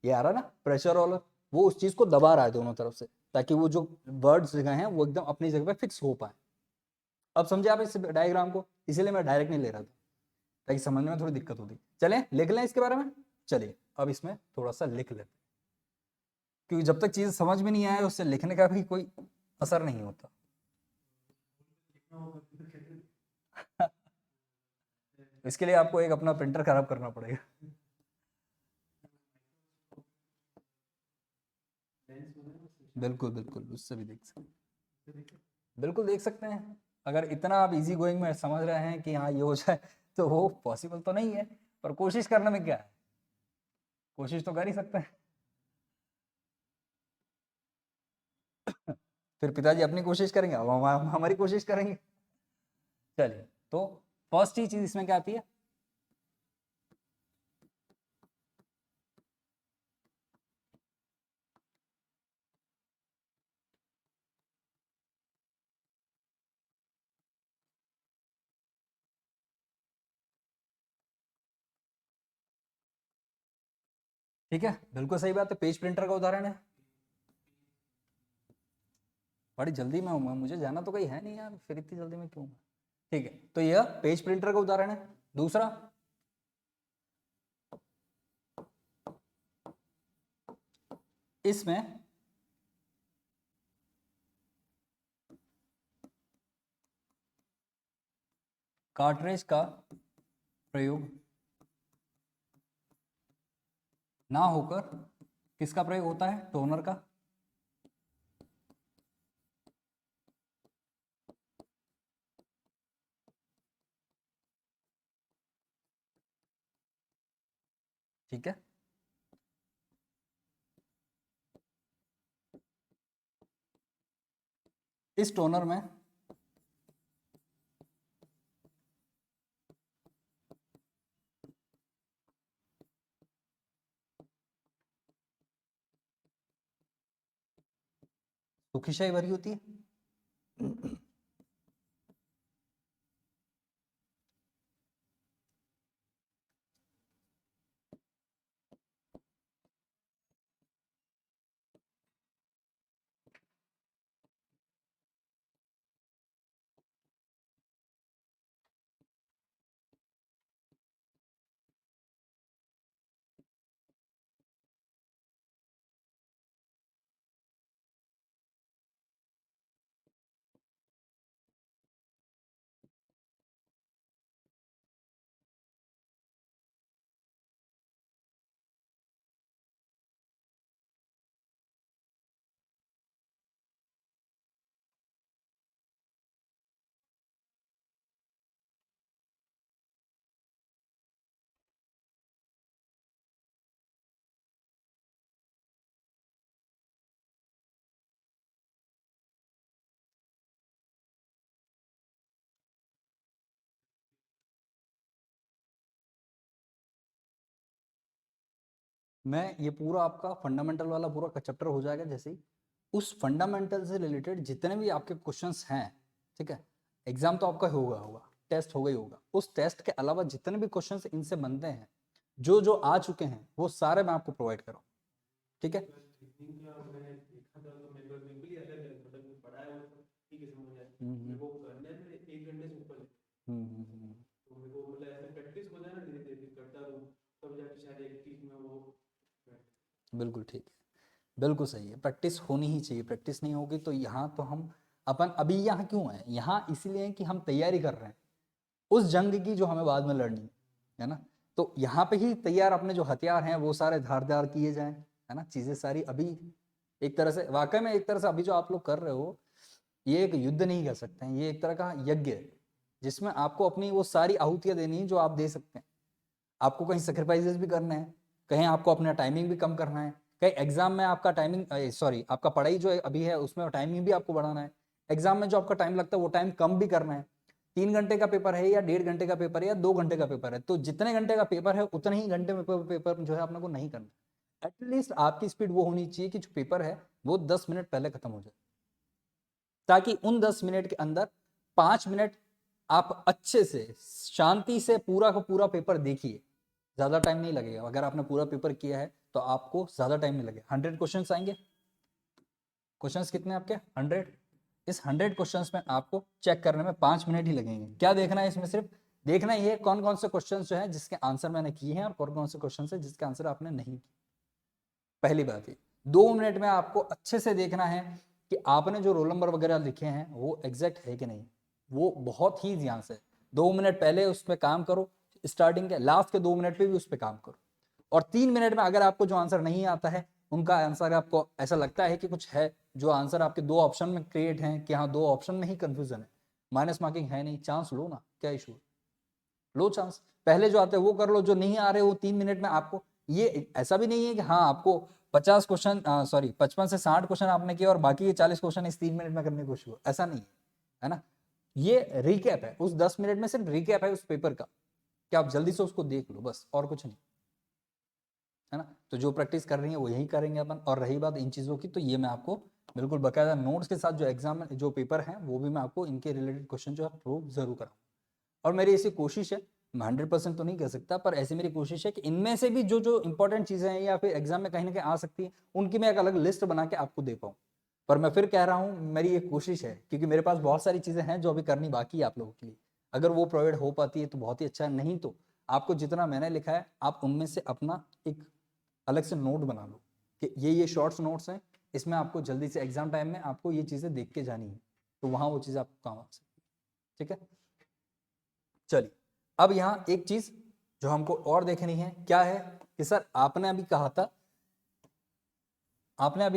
Speaker 1: ये आ रहा ना प्रेशर रोलर, वो उस चीज को दबा रहा है दोनों तरफ से, ताकि वो जो वर्ड्स जगह हैं वो एकदम अपनी जगह पे फिक्स हो पाए। अब समझे आप इस डायग्राम को, इसीलिए मैं डायरेक्ट नहीं ले रहा था ताकि समझने में थोड़ी दिक्कत होती। चलें लिख लें इसके बारे में। चलिए अब इसमें थोड़ा सा लिख लेते हैं, क्योंकि जब तक चीज समझ में नहीं आए उससे लिखने का भी कोई असर नहीं होता। इसके लिए आपको एक अपना प्रिंटर खराब करना पड़ेगा। बिल्कुल बिल्कुल, उससे भी देख सकते हैं, बिल्कुल देख सकते हैं। अगर इतना आप इजी गोइंग में समझ रहे हैं कि हाँ ये हो जाए, तो वो पॉसिबल तो नहीं है, पर कोशिश करने में क्या है, कोशिश तो कर ही सकते हैं। फिर पिताजी अपनी कोशिश करेंगे, अब हम हमारी कोशिश करेंगे। चलिए, तो फर्स्ट ही चीज इसमें क्या आती है, ठीक है, बिल्कुल सही बात है, पेज प्रिंटर का उदाहरण है। बड़ी जल्दी में हूँ, मुझे जाना तो कहीं है नहीं यार, फिर इतनी जल्दी में क्यों। ठीक है, तो यह पेज प्रिंटर का उदाहरण है। दूसरा, इसमें कार्ट्रेज का प्रयोग ना होकर किसका प्रयोग होता है, टोनर का। ठीक है, इस टोनर में सूखी स्याही भरी होती है। मैं ये पूरा आपका फंडामेंटल वाला पूरा का चैप्टर हो जाएगा जैसे ही, उस फंडामेंटल से रिलेटेड जितने भी आपके क्वेश्चंस हैं, ठीक है, एग्जाम तो आपका होगा होगा, टेस्ट होगा ही होगा, उस टेस्ट के अलावा जितने भी क्वेश्चंस इनसे बनते हैं, जो जो आ चुके हैं वो सारे मैं आपको प्रोवाइड करूँ, ठीक है। बिल्कुल ठीक है, बिल्कुल सही है, प्रैक्टिस होनी ही चाहिए, प्रैक्टिस नहीं होगी तो यहाँ तो हम अपन अभी यहाँ क्यों है, यहाँ इसलिए कि हम तैयारी कर रहे हैं उस जंग की जो हमें बाद में लड़नी है ना। तो यहाँ पे ही तैयार अपने जो हथियार हैं वो सारे धारदार किए जाएं, है ना, चीजें सारी अभी एक तरह से, वाकई में एक तरह से अभी जो आप लोग कर रहे हो ये एक युद्ध नहीं कर सकते हैं, ये एक तरह का यज्ञ है जिसमें आपको अपनी वो सारी आहुतियां देनी है जो आप दे सकते हैं। आपको कहीं सेक्रीफाइसेस भी करने हैं, कहीं आपको अपना टाइमिंग भी कम करना है, कहीं एग्जाम में आपका टाइमिंग सॉरी आपका पढ़ाई जो अभी है उसमें टाइमिंग भी आपको बढ़ाना है, एग्जाम में जो आपका टाइम लगता है वो टाइम कम भी करना है। 3 घंटे का पेपर है या 1.5 घंटे का पेपर है या 2 घंटे का पेपर है, तो जितने घंटे का पेपर है उतने ही घंटे में पेपर जो है अपने को नहीं करना। एटलीस्ट आपकी स्पीड वो होनी चाहिए कि जो पेपर है वो 10 मिनट पहले खत्म हो जाए, ताकि उन 10 मिनट के अंदर 5 मिनट आप अच्छे से शांति से पूरा का पूरा पेपर देखिए, ज्यादा टाइम नहीं लगेगा। अगर आपने पूरा पेपर किया है तो आपको ज़्यादा टाइम नहीं लगेगा। 100 क्वेश्चंस आएंगे, क्वेश्चंस कितने आपके 100, इस 100 क्वेश्चंस में आपको चेक करने में 5 मिनट ही लगेंगे। क्या देखना है इसमें, सिर्फ देखना ये है कौन कौन से क्वेश्चन जो है जिसके आंसर मैंने किए हैं और कौन कौन से क्वेश्चन है जिसके आंसर आपने नहीं किए। पहली बात ये 2 मिनट में आपको अच्छे से देखना है कि आपने जो रोल नंबर वगैरह लिखे हैं वो एग्जैक्ट है कि नहीं, वो बहुत ही ध्यान से 2 मिनट पहले उस पर काम करो, स्टार्टिंग के लास्ट के 2 मिनट पे भी उस पर काम करो। और 3 मिनट में अगर आपको जो आंसर नहीं आता है, उनका आंसर आपको ऐसा लगता है कि कुछ है, जो आंसर आपके 2 ऑप्शन में क्रिएट हैं कि हाँ 2 ऑप्शन में ही कंफ्यूजन है, माइनस मार्किंग है नहीं, चांस लो ना, क्या इशू है, लो चांस। पहले जो आते हैं वो कर लो, जो नहीं आ रहे वो 3 मिनट में आपको, ये ऐसा भी नहीं है कि हाँ आपको 50 क्वेश्चन, सॉरी 55 से 60 क्वेश्चन आपने किए और बाकी ये 40 क्वेश्चन इस 3 मिनट में करने की कोशिश हो, ऐसा नहीं है ना। ये रिकैप है, उस 10 मिनट में सिर्फ रिकैप है उस पेपर का, कि आप जल्दी से उसको देख लो बस, और कुछ नहीं है ना। तो जो प्रैक्टिस कर रही है वो यही करेंगे अपन। और रही बात इन चीज़ों की, तो ये मैं आपको बिल्कुल बकायदा नोट्स के साथ जो एग्जाम में जो पेपर है वो भी मैं आपको इनके रिलेटेड क्वेश्चन जो है प्रूव जरूर कराऊँ। और मेरी ऐसी कोशिश है, मैं 100% तो नहीं कह सकता, पर ऐसी मेरी कोशिश है कि इनमें से भी जो जो इंपॉर्टेंट चीज़ें हैं या फिर एग्जाम में कहीं ना कहीं आ सकती हैं, उनकी मैं एक अलग लिस्ट बना के आपको दे पाऊँ। पर मैं फिर कह रहा हूँ, मेरी एक कोशिश है, क्योंकि मेरे पास बहुत सारी चीज़ें हैं जो अभी करनी बाकी है आप लोगों के लिए। अगर वो प्रोवाइड हो पाती है तो बहुत ही अच्छा है, नहीं तो आपको जितना मैंने लिखा है आप उनमें से अपना एक अलग से नोट बना लो कि ये शॉर्ट्स नोट्स हैं, इसमें आपको जल्दी से एग्जाम टाइम में आपको ये चीज़ें देख के जानी है, तो वहाँ वो चीज़ें आपको काम आ सकती है। ठीक है, चलिए अब यहाँ एक चीज जो हमको और देखनी है क्या है कि सर आपने अभी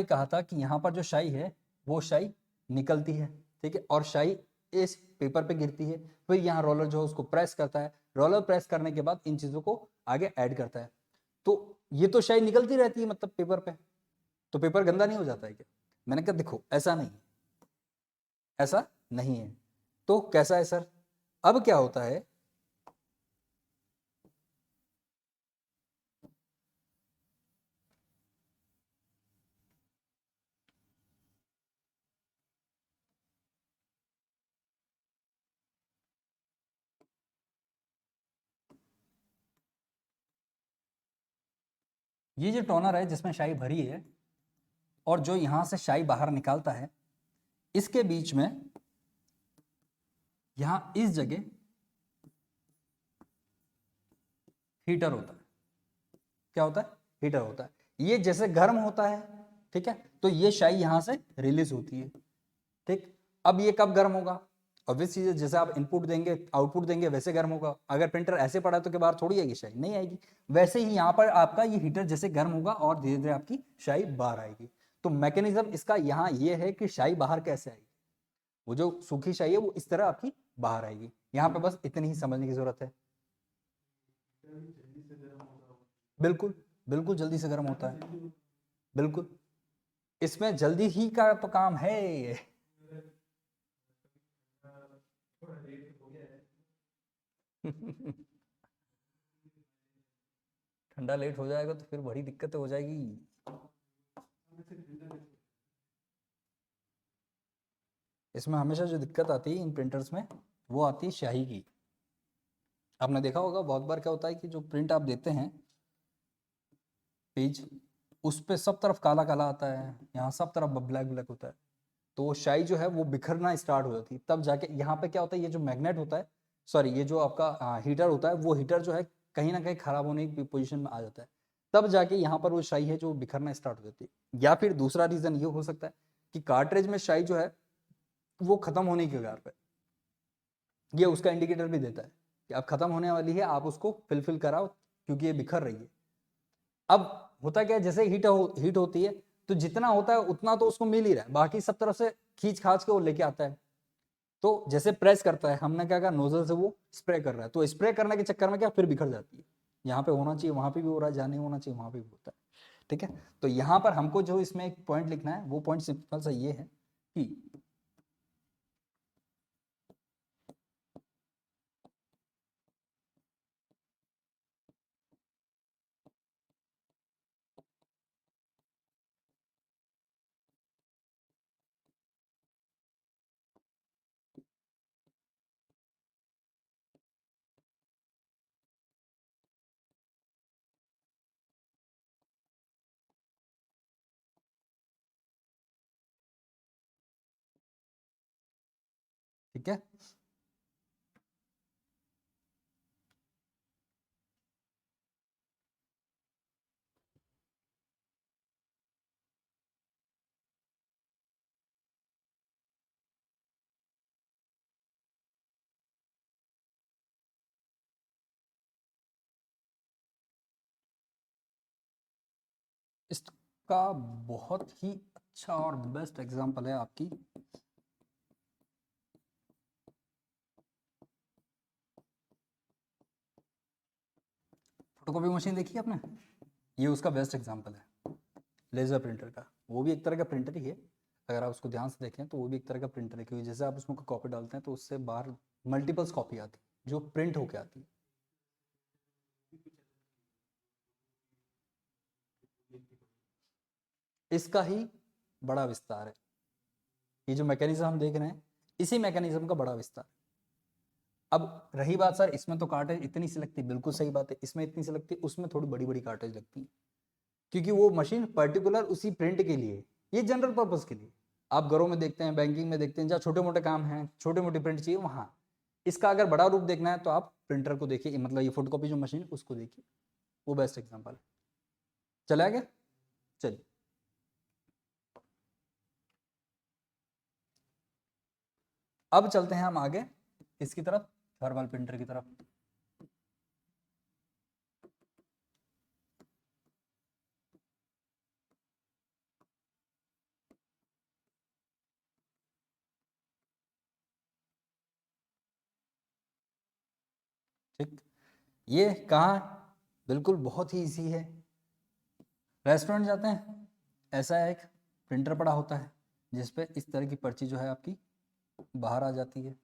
Speaker 1: कहा था कि यहाँ पर जो शाई है वो शाई निकलती है, ठीक है, और शाई इस पेपर पे गिरती है, फिर यहाँ रोलर जो है उसको प्रेस करता है, रोलर प्रेस करने के बाद इन चीजों को आगे ऐड करता है। तो ये तो शाई निकलती रहती है मतलब पेपर पे, तो पेपर गंदा नहीं हो जाता है क्या? मैंने कहा देखो ऐसा नहीं, ऐसा नहीं है। तो कैसा है सर? अब क्या होता है, ये जो टोनर है जिसमें शाई भरी है और जो यहां से शाई बाहर निकालता है, इसके बीच में यहां इस जगह हीटर होता है। क्या होता है? हीटर होता है। ये जैसे गर्म होता है, ठीक है, तो ये शाई यहां से रिलीज होती है। ठीक, अब ये कब गर्म होगा? ऑब्वियस चीज है, जैसे आप इनपुट देंगे आउटपुट देंगे वैसे गर्म होगा। अगर प्रिंटर ऐसे पड़ा तो के बाहर थोड़ी आएगी शाई, नहीं आएगी। वैसे ही यहाँ पर आपका ये हीटर जैसे गर्म होगा और धीरे धीरे आपकी शाई बाहर आएगी। तो मैकेनिज्म इसका यहाँ ये है कि शाई बाहर कैसे आएगी, वो जो सूखी शाई है वो इस तरह आपकी बाहर आएगी। यहाँ पे बस इतनी ही समझने की जरूरत है। बिल्कुल, बिल्कुल जल्दी से गर्म होता है, बिल्कुल, इसमें जल्दी ही का तो काम है। ठंडा लेट हो जाएगा तो फिर बड़ी दिक्कत हो जाएगी। इसमें हमेशा जो दिक्कत आती है इन प्रिंटर्स में, वो आती है स्याही की। आपने देखा होगा बहुत बार क्या होता है कि जो प्रिंट आप देते हैं पेज, उस पे सब तरफ काला काला आता है, यहाँ सब तरफ ब्लैक ब्लैक होता है। तो वो शाई जो है वो बिखरना स्टार्ट हो जाती है, तब जाके यहाँ पे क्या होता है, ये जो मैग्नेट होता है, सॉरी ये जो आपका हीटर होता है, वो हीटर जो है कहीं ना कहीं खराब होने की पोजीशन में आ जाता है। तब जाके यहाँ पर वो शाई है जो बिखरना स्टार्ट हो जाती है। या फिर दूसरा रीजन ये हो सकता है कि कार्ट्रिज में शाई जो है वो खत्म होने की कगार पे, ये उसका इंडिकेटर भी देता है कि अब खत्म होने वाली है, आप उसको फिल कराओ क्योंकि ये बिखर रही है। अब होता क्या है, जैसे हीट होती है तो जितना होता है उतना तो उसको मिल ही रहा है, बाकी सब तरफ से खींच खाच के वो लेके आता है। तो जैसे प्रेस करता है, हमने क्या कहा नोजल से वो स्प्रे कर रहा है, तो स्प्रे करने के चक्कर में क्या फिर बिखर जाती है। यहाँ पे होना चाहिए वहां पे भी हो रहा है, जहाँ नहीं होना चाहिए वहां पे भी होता है। ठीक है, तो यहाँ पर हमको जो इसमें एक पॉइंट लिखना है, वो पॉइंट सिंपल सा ये है कि ठीक है। इसका बहुत ही अच्छा और बेस्ट एग्जांपल है आपकी फोटोकॉपी मशीन, देखी है आपने? ये उसका बेस्ट एग्जांपल है लेजर प्रिंटर का। वो भी एक तरह का प्रिंटर ही है, अगर आप उसको ध्यान से देखें तो वो भी एक तरह का प्रिंटर है, क्योंकि जैसे आप उसमें कॉपी डालते हैं तो उससे बाहर मल्टीपल्स कॉपी आती है जो प्रिंट होके आती है। इसका ही बड़ा विस्तार है, ये जो मैकेनिज्म हम देख रहे हैं इसी मैकेनिज्म का बड़ा विस्तार। अब रही बात सर इसमें तो कार्टेज इतनी सी लगती है, बिल्कुल सही बात है, इसमें इतनी सी लगती है, उसमें थोड़ी बड़ी बड़ी कार्टेज लगती है, क्योंकि वो मशीन पर्टिकुलर उसी प्रिंट के लिए, ये जनरल पर्पज के लिए। आप घरों में देखते हैं, बैंकिंग में देखते हैं, जहाँ छोटे मोटे काम हैं, छोटे मोटे प्रिंट चाहिए वहां। इसका अगर बड़ा रूप देखना है तो आप प्रिंटर को देखिए, मतलब ये फोटोकॉपी जो मशीन उसको देखिए, वो बेस्ट एग्जाम्पल है। चला गया? चलिए अब चलते हैं हम आगे इसकी तरफ, थर्मल प्रिंटर की तरफ। ठीक, ये कहाँ? बिल्कुल बहुत ही इजी है। रेस्टोरेंट जाते हैं, ऐसा एक प्रिंटर पड़ा होता है जिसपे इस तरह की पर्ची जो है आपकी बाहर आ जाती है,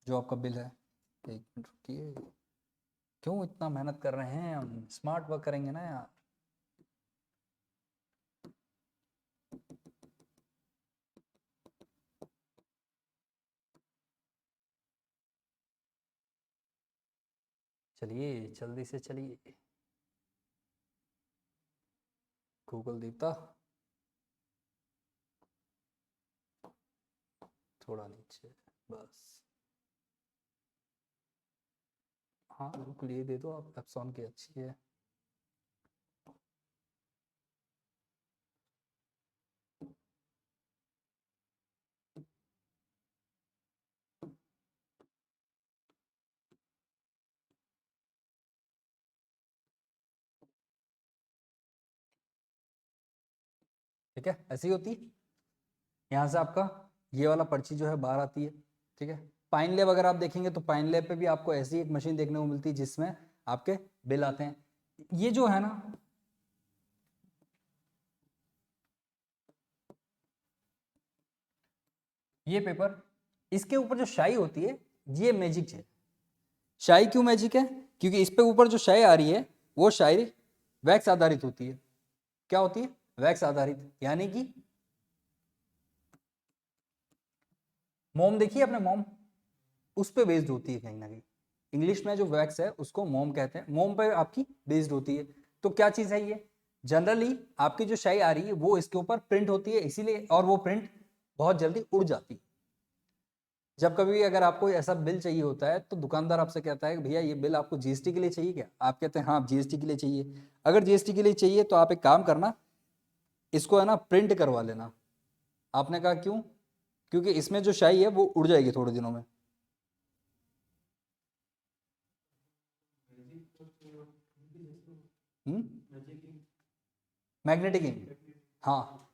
Speaker 1: जो आपका बिल है। एक मिनट रुकिए, क्यों इतना मेहनत कर रहे हैं, हम स्मार्ट वर्क करेंगे ना यार। चलिए जल्दी से चलिए, गूगल देवता थोड़ा नीचे, बस। हाँ बिल्कुल, ये दे दो आप, एप्सॉन की अच्छी है। ठीक है, ऐसी होती है। यहाँ से आपका ये वाला पर्ची जो है बाहर आती है। ठीक है, पाइन लैब अगर आप देखेंगे तो पाइन लैब पे भी आपको ऐसी एक मशीन देखने को मिलती है जिसमें आपके बिल आते हैं। ये जो है ना, ये पेपर, इसके ऊपर जो शाई होती है ये मैजिक है। शाई क्यों मैजिक है? क्योंकि इस पे ऊपर जो शाई आ रही है वो शाई वैक्स आधारित होती है। क्या होती है? वैक्स आधारित, यानी कि मोम, देखिए आपने मोम, उस पे बेस्ड होती है कहीं ना कहीं। इंग्लिश में जो वैक्स है उसको मोम कहते हैं, मोम पे आपकी बेस्ड होती है। तो क्या चीज है ये? जनरली आपकी जो शाई आ रही है वो इसके ऊपर प्रिंट होती है, इसीलिए, और वो प्रिंट बहुत जल्दी उड़ जाती है। जब कभी अगर आपको ऐसा बिल चाहिए होता है तो दुकानदार आपसे कहता है कि भैया ये बिल आपको जीएसटी के लिए चाहिए क्या? आप कहते हैं हाँ जीएसटी के लिए चाहिए। अगर जीएसटी के लिए चाहिए तो आप एक काम करना, इसको है ना प्रिंट करवा लेना। आपने कहा क्यों? क्योंकि इसमें जो शाई है वो उड़ जाएगी थोड़े दिनों में। मैग्नेटिक इंक, हाँ।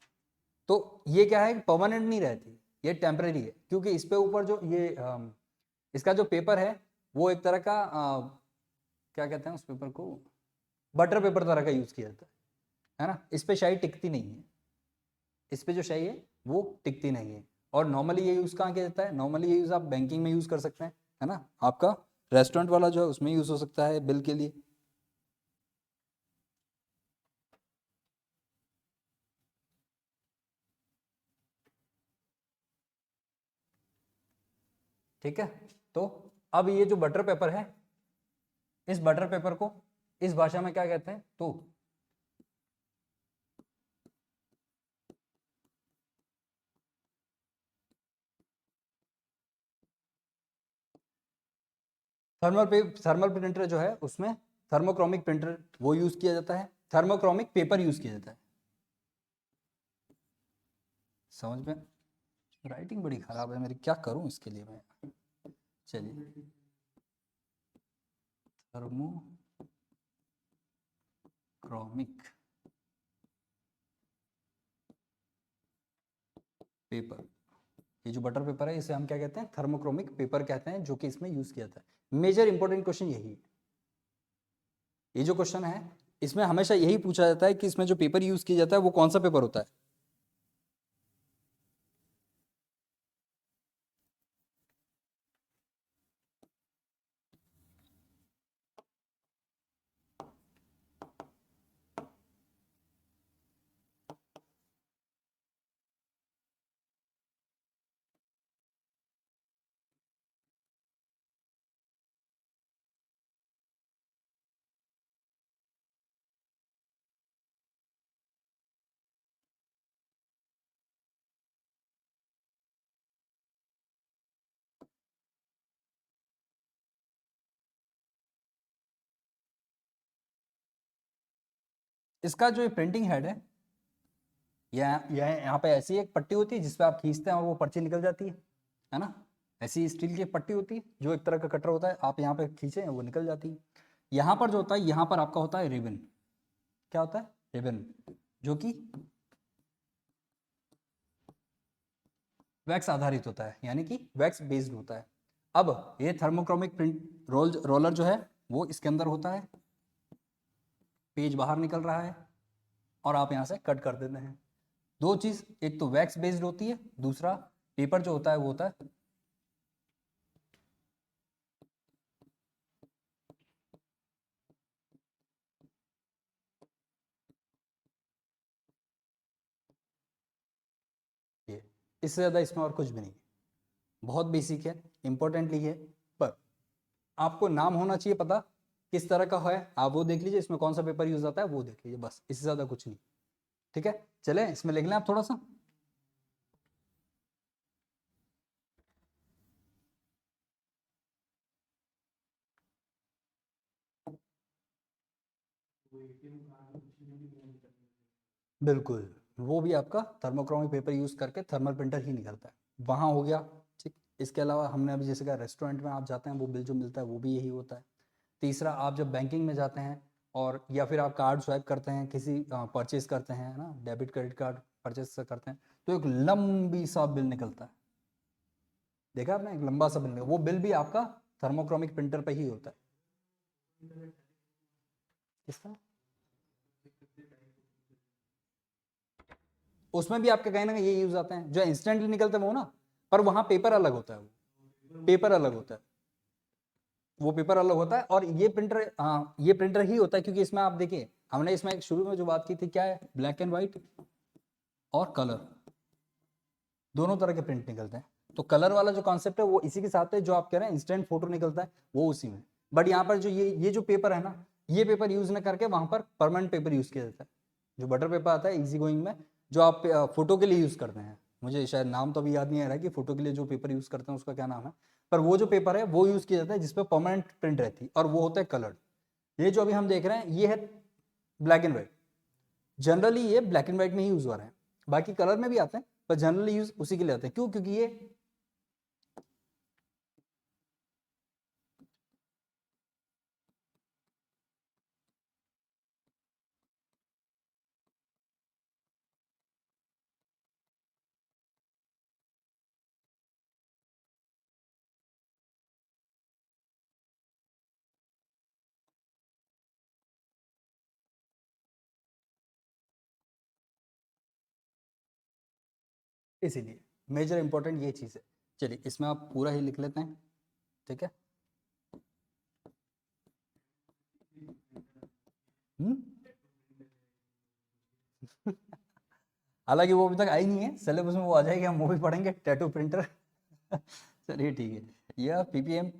Speaker 1: तो ये क्या है, परमानेंट नहीं रहती, ये टेम्परेरी है, क्योंकि इस पे ऊपर जो ये इसका जो पेपर है वो एक तरह का क्या कहते हैं उस पेपर को, बटर पेपर तरह का यूज किया जाता है ना। इस पे शाई टिकती नहीं है, इस पे जो शाई है वो टिकती नहीं है। और नॉर्मली ये यूज कहाँ किया जाता है? नॉर्मली ये यूज आप बैंकिंग में यूज कर सकते हैं, है ना। आपका रेस्टोरेंट वाला जो है उसमें यूज हो सकता है बिल के लिए। ठीक है, तो अब ये जो बटर पेपर है, इस बटर पेपर को इस भाषा में क्या कहते हैं? तो थर्मल प्रिंटर जो है उसमें थर्मोक्रोमिक प्रिंटर वो यूज किया जाता है, थर्मोक्रोमिक पेपर यूज किया जाता है। समझ में? राइटिंग बड़ी खराब है मेरी, क्या करूं इसके लिए मैं। चलिए, थर्मोक्रोमिक पेपर, ये जो बटर पेपर है इसे हम क्या कहते हैं, थर्मोक्रोमिक पेपर कहते हैं, जो कि इसमें यूज किया जाता है। मेजर इंपॉर्टेंट क्वेश्चन यही है, ये जो क्वेश्चन है इसमें हमेशा यही पूछा जाता है कि इसमें जो पेपर यूज किया जाता है वो कौन सा पेपर होता है। इसका जो प्रिंटिंग हेड है, यहाँ पे ऐसी एक पट्टी होती है जिसपे आप खींचते हैं और वो पर्ची निकल जाती है ना। ऐसी स्टील की एक पट्टी होती है जो एक तरह का कटर होता है, आप यहाँ पे खींचे वो निकल जाती है। यहाँ पर जो होता है, यहाँ पर आपका होता है रिबन। क्या होता है? रिबन, जो कि वैक्स आधारित होता है, यानी कि वैक्स बेस्ड होता है। अब ये थर्मोक्रोमिक प्रिंट रोलर जो है वो इसके अंदर होता है, पेज बाहर निकल रहा है और आप यहाँ से कट कर देते हैं। दो चीज, एक तो वैक्स बेस्ड होती है, दूसरा पेपर जो होता है वो होता है ये। इससे ज्यादा इसमें और कुछ भी नहीं है, बहुत बेसिक है, इंपॉर्टेंटली है। पर आपको नाम होना चाहिए पता किस तरह का है, आप वो देख लीजिए, इसमें कौन सा पेपर यूज आता है वो देख लीजिए, बस, इससे ज्यादा कुछ नहीं। ठीक है, चले इसमें लिख लें आप थोड़ा सा। बिल्कुल, वो भी आपका थर्मोक्रोमिक पेपर यूज करके थर्मल प्रिंटर ही निकलता है, वहां हो गया। ठीक, इसके अलावा हमने अभी जैसे कहा रेस्टोरेंट में आप जाते हैं वो बिल जो मिलता है वो भी यही होता है। तीसरा, आप जब बैंकिंग में जाते हैं और या फिर आप कार्ड स्वाइप करते हैं, किसी परचेज करते हैं ना, डेबिट क्रेडिट कार्ड परचेज करते हैं, तो एक लंबी सा बिल निकलता है, देखा आपने, एक लंबा सा बिल निकलता, वो बिल भी आपका थर्मोक्रोमिक प्रिंटर पे ही होता है। इसका उसमें भी आपके कहीं ना कहीं ये यूज आते हैं, जो इंस्टेंटली निकलते हैं वो ना, पर वहां पेपर अलग होता है, वो पेपर अलग होता है, वो पेपर अलग होता है। और ये प्रिंटर, हाँ ये प्रिंटर ही होता है, क्योंकि इसमें आप देखिए हमने इसमें एक शुरू में जो बात की थी, क्या है, ब्लैक एंड व्हाइट और कलर, दोनों तरह के प्रिंट निकलते हैं। तो कलर वाला जो कॉन्सेप्ट है वो इसी के साथ है, जो आप कह रहे हैं इंस्टेंट फोटो निकलता है वो उसी में। बट यहाँ पर जो ये जो पेपर है ना, ये पेपर यूज न करके वहां पर परमानेंट पेपर यूज किया जाता है, जो बटर पेपर आता है इजी गोइंग में, जो आप फोटो के लिए यूज करते हैं। मुझे शायद नाम तो अभी याद नहीं आ रहा है कि फोटो के लिए जो पेपर यूज करते हैं उसका क्या नाम है, पर वो जो पेपर है वो यूज किया जाता है जिसपे परमानेंट प्रिंट रहती है, और वो होता है कलर्ड। ये जो अभी हम देख रहे हैं ये है ब्लैक एंड व्हाइट, जनरली ये ब्लैक एंड व्हाइट में ही यूज हो रहे हैं, बाकी कलर में भी आते हैं पर जनरली यूज उसी के लिए आते हैं। क्यों? क्योंकि ये इसीलिए मेजर इंपॉर्टेंट ये चीज़ है। चलिए इसमें आप पूरा ही लिख लेते हैं, ठीक है। हम्म हालांकि वो अभी तक आई नहीं है, सिलेबस में वो आ जाएगी, हम वो भी पढ़ेंगे, टैटू प्रिंटर। चलिए ठीक है, यह पीपीएम,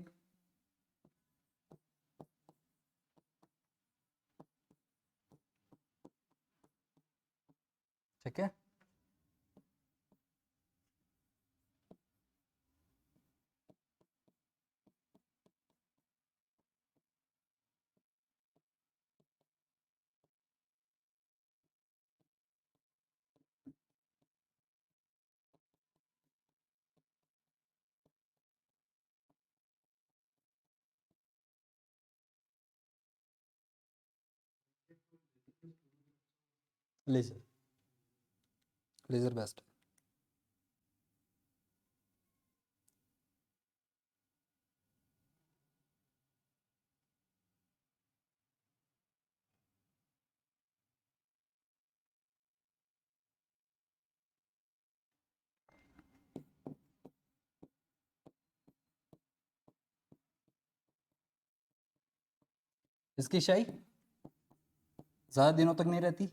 Speaker 1: ठीक है। Laser, laser best. इसकी शाई ज्यादा दिनों तक नहीं रहती।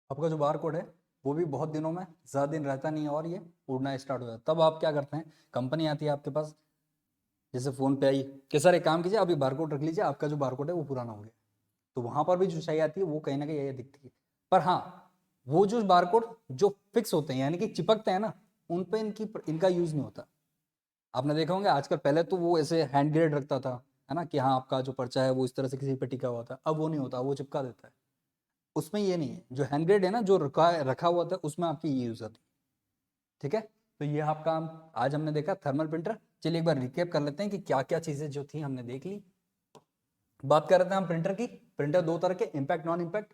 Speaker 1: आपका जो बार कोड है वो भी बहुत दिनों में, ज़्यादा दिन रहता नहीं है और ये उड़ना स्टार्ट हो जाता है। तब आप क्या करते हैं, कंपनी आती है आपके पास, जैसे फ़ोन पे आई कि सर एक काम कीजिए, अभी बार कोड रख लीजिए, आपका जो बार कोड है वो पुराना हो गया। तो वहाँ पर भी जो शाई आती है वो कहीं ना कहीं ये दिखती है। पर हाँ, वो जो बार कोड जो फिक्स होते हैं यानी कि चिपकते हैं ना, उन पे इनका यूज़ नहीं होता। आपने देखा होंगे आजकल, पहले तो वो ऐसे हैंड ग्रेड रखता था, है ना, कि हाँ आपका जो पर्चा है वो इस तरह से किसी पे टिका हुआ था। अब वो नहीं होता, वो चिपका देता है। उसमें ये नहीं है, जो हैंड ग्रेड है ना, जो रखा रखा हुआ था, उसमें आपकी ये यूज आती है। ठीक है, तो ये आपका आज हमने देखा थर्मल प्रिंटर। चलिए एक बार रिकेप कर लेते हैं कि क्या क्या चीजें जो थी हमने देख ली। बात कर रहे थे हम प्रिंटर की। प्रिंटर दो तरह के, इम्पैक्ट नॉन इम्पैक्ट।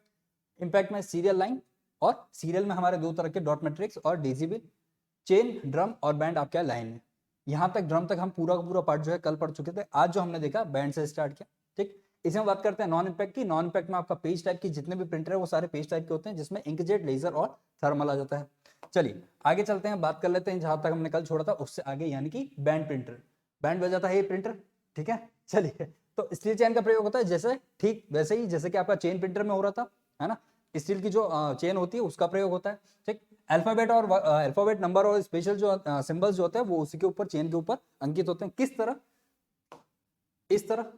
Speaker 1: इम्पैक्ट में सीरियल लाइन, और सीरियल में हमारे दो तरह के, डॉट मैट्रिक्स और डेसिबल। चेन, ड्रम और बैंड आपका लाइन में। यहाँ तक ड्रम तक हम पूरा का पूरा पार्ट जो है कल पढ़ चुके थे। आज जो हमने देखा बैंड से स्टार्ट किया। ठीक, इसमें बात करते हैं नॉन इम्पैक्ट की। नॉन इम्पैक्ट में आपका पेज टाइप की जितने भी प्रिंटर है वो सारे पेज टाइप के होते हैं, जिसमें इंकजेट, लेजर और थर्मल आ जाता है। चलिए आगे चलते हैं, बात कर लेते हैं जहां तक हमने कल छोड़ा था उससे आगे, यानी कि बैंड प्रिंटर। बैंड बजाता है ये प्रिंटर। ठीक है, चलिए, तो स्टील चेन का प्रयोग होता है जैसे, ठीक वैसे ही जैसे कि आपका चेन प्रिंटर में हो रहा था, है ना। स्टील की जो चेन होती है उसका प्रयोग होता है। ठीक, अल्फाबेट और अल्फाबेट, नंबर और स्पेशल जो सिंबल्स जो होते हैं वो उसी के ऊपर, चेन के ऊपर अंकित होते हैं। किस तरह, इस तरह।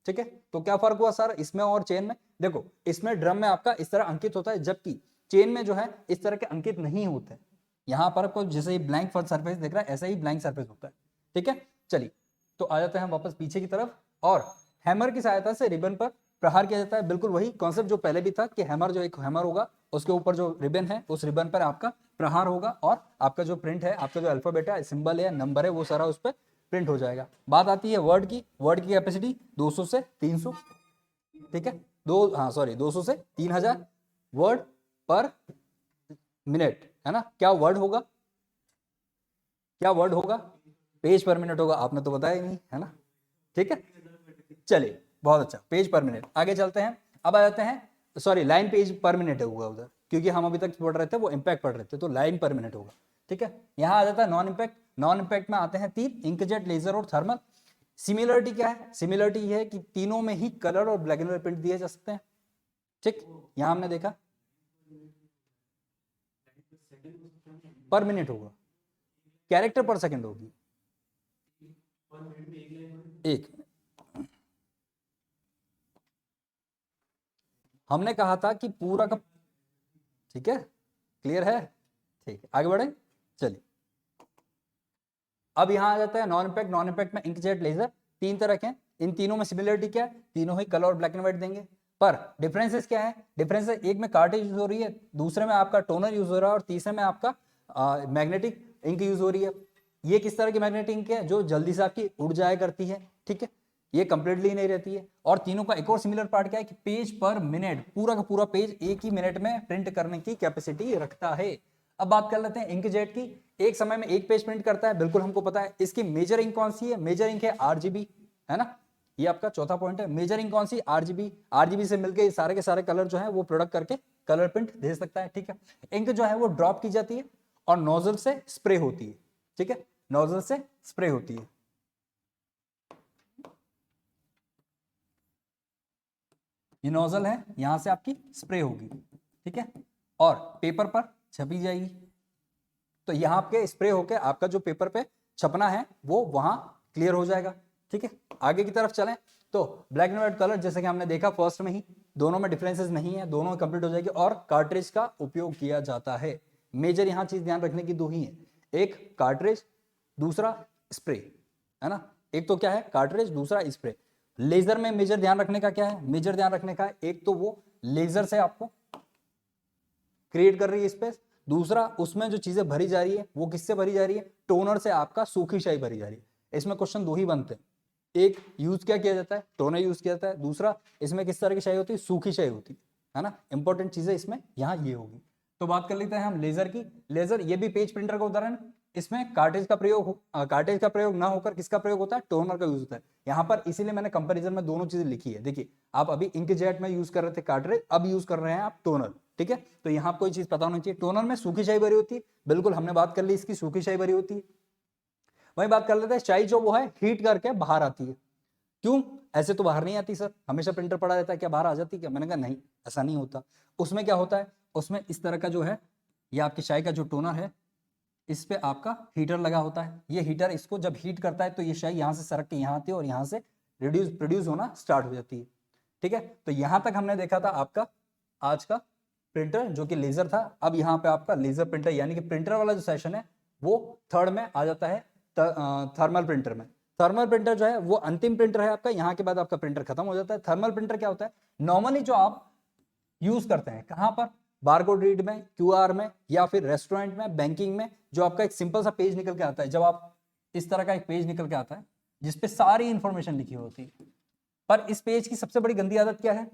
Speaker 1: ठीक है, तो क्या फर्क हुआ सर इसमें और चेन में? देखो, इसमें ड्रम में आपका इस तरह अंकित होता है, जबकि चेन में जो है इस तरह के अंकित नहीं होते। यहां पर आपको जैसे ब्लैंक सरफेस दिख रहा है, ऐसा ही ब्लैंक सरफेस होता है। ठीक है, चलिए, तो आ जाते हैं हम वापस पीछे की तरफ। और हैमर की सहायता से रिबन पर प्रहार किया जाता है। बिल्कुल वही कॉन्सेप्ट जो पहले भी था कि हैमर, जो एक हैमर होगा उसके ऊपर जो रिबन है, उस रिबन पर आपका प्रहार होगा, और आपका जो प्रिंट है, आपका जो अल्फाबेट है, सिंबल है, नंबर है, वो सारा उस पर प्रिंट हो जाएगा। बात आती है वर्ड की। वर्ड की कैपेसिटी 200 से 300। ठीक है, 200 से 3000 वर्ड पर मिनट, है ना। क्या वर्ड होगा, क्या वर्ड होगा? पेज पर मिनट होगा। आपने तो बताया ही नहीं, है ना। ठीक है, चलिए, बहुत अच्छा, पेज पर मिनट। आगे चलते हैं, अब आ जाते हैं, सॉरी, लाइन पेज पर मिनट होगा उधर, क्योंकि हम अभी तक पढ़ रहे थे वो इम्पैक्ट पढ़ रहे थे, तो लाइन पर मिनट होगा। ठीक है, यहाँ आ जाता है नॉन इम्पैक्ट। नॉन इम्पैक्ट में आते हैं तीन, इंकजेट, लेजर और थर्मल। सिमिलरिटी क्या है? सिमिलरिटी ये है कि तीनों में ही कलर और ब्लैक एंड व्हाइट प्रिंट दिए जा सकते हैं। ठीक, यहां हमने देखा पर मिनट होगा, कैरेक्टर पर सेकंड होगी, एक। हमने कहा था कि पूरा का, ठीक है, क्लियर है? ठीक है, आगे बढ़े, चलिए। अब यहां आ जाता है नॉन इम्पैक्ट। नॉन इम्पैक्ट में इंकजेट, लेजर, तीन तरह के हैं। इन तीनों में सिमिलरिटी क्या है? तीनों ही कलर और ब्लैक एंड व्हाइट देंगे। पर डिफरेंसेस क्या है? डिफरेंसेस, एक में कार्टेज यूज हो रही है, दूसरे में आपका टोनर यूज हो रहा है, और तीसरे में आपका मैग्नेटिक इंक यूज हो रही है। ये किस तरह की मैग्नेटिक इंक है? जो जल्दी से आपकी उड़ जाया करती है। ठीक है, ये कंप्लीटली नहीं रहती है। और तीनों का एक और सिमिलर पार्ट क्या है कि पेज पर मिनट, पूरा का पूरा पेज एक ही मिनट में प्रिंट करने की कैपेसिटी रखता है। अब बात कर लेते हैं इंकजेट की। एक समय में एक पेज प्रिंट करता है, बिल्कुल हमको पता है। इसकी मेजर इंक कौन सी है? मेजर इंक है आरजीबी, है ना, ये आपका चौथा पॉइंट है। मेजर इंक कौन सी? आरजीबी। आरजीबी से मिलकर सारे के सारे कलर जो है वो प्रोडक्ट करके कलर प्रिंट दे सकता है, ठीक है। इंक जो है वो ड्रॉप की जाती है और नोजल से स्प्रे होती है, ठीक है, नोजल से स्प्रे होती है। ये नोजल है, यहां से आपकी स्प्रे होगी, ठीक है, और पेपर पर छपी जाएगी। तो यहां आपके स्प्रे होके आपका जो पेपर पे छपना है वो वहां क्लियर हो जाएगा, ठीक है। आगे की तरफ चलें तो ब्लैक एंड व्हाइट कलर, जैसे कि हमने देखा फर्स्ट में ही, दोनों में डिफरेंसेस नहीं है, दोनों कंप्लीट हो जाएगी। और कार्ट्रिज का उपयोग किया जाता है। मेजर यहां चीज ध्यान रखने की दो ही है, एक कार्ट्रिज, दूसरा स्प्रे, है ना। एक तो क्या है कार्ट्रिज, दूसरा स्प्रे। लेजर में मेजर ध्यान रखने का क्या है? मेजर ध्यान रखने का एक तो वो लेजर से आपको क्रिएट कर रही है स्पेस, दूसरा उसमें जो चीजें भरी जा रही है वो किससे भरी जा रही है? टोनर से आपका सूखी स्याही भरी जा रही है। इसमें क्वेश्चन दो ही बनते हैं, एक यूज क्या किया जाता है? टोनर यूज किया जाता है, दूसरा इसमें किस तरह की स्याही होती है? सूखी स्याही होती है ना। इंपॉर्टेंट चीजें इसमें यहाँ ये होगी। तो बात कर लेते हैं हम लेजर की। लेजर ये भी पेज प्रिंटर का उदाहरण। इसमें कार्टेज का प्रयोग ना होकर किसका प्रयोग होता है? टोनर का यूज होता है यहाँ पर। इसीलिए मैंने कंपैरिजन में दोनों चीजें लिखी है। देखिए आप अभी इंकजेट में यूज कर रहे थे कार्ट्रिज, अब यूज कर रहे हैं आप टोनर, ठीक है। तो यहाँ कोई चीज पता होनी चाहिए, टोनर में सूखी स्याही भरी होती है, बिल्कुल हमने बात कर ली इसकी, सूखी स्याही भरी होती है। वही बात कर लेते हैं स्याही जो वो है हीट करके बाहर आती है। क्यों? ऐसे तो बाहर नहीं आती सर, हमेशा प्रिंटर पड़ा रहता है, क्या बाहर आ जाती क्या? मैंने कहा नहीं, ऐसा नहीं होता। उसमें क्या होता है? उसमें इस तरह का जो है, ये आपकी स्याही का जो टोनर है, इस पे आपका हीटर लगा होता है। ये हीटर इसको जब हीट करता है तो ये स्याही यहाँ से सरक के यहाँ आती है और यहाँ से प्रोड्यूस होना स्टार्ट हो जाती है, ठीक है। तो यहाँ तक हमने देखा था आपका आज का प्रिंटर जो कि लेजर था। अब यहाँ पे आपका लेजर प्रिंटर यानी कि प्रिंटर वाला जो सेशन है वो थर्ड में आ जाता है, थर्मल प्रिंटर में। थर्मल प्रिंटर जो है वो अंतिम प्रिंटर है आपका, यहाँ के बाद आपका प्रिंटर खत्म हो जाता है। थर्मल प्रिंटर क्या होता है? नॉर्मली जो आप यूज करते हैं कहाँ पर? बारकोड रीड में, क्यूआर में, या फिर रेस्टोरेंट में, बैंकिंग में, जो आपका एक सिंपल सा पेज निकल के आता है। जब आप इस तरह का एक पेज निकल के आता है जिसपे सारी इंफॉर्मेशन लिखी होती है, पर इस पेज की सबसे बड़ी गंदी आदत क्या है?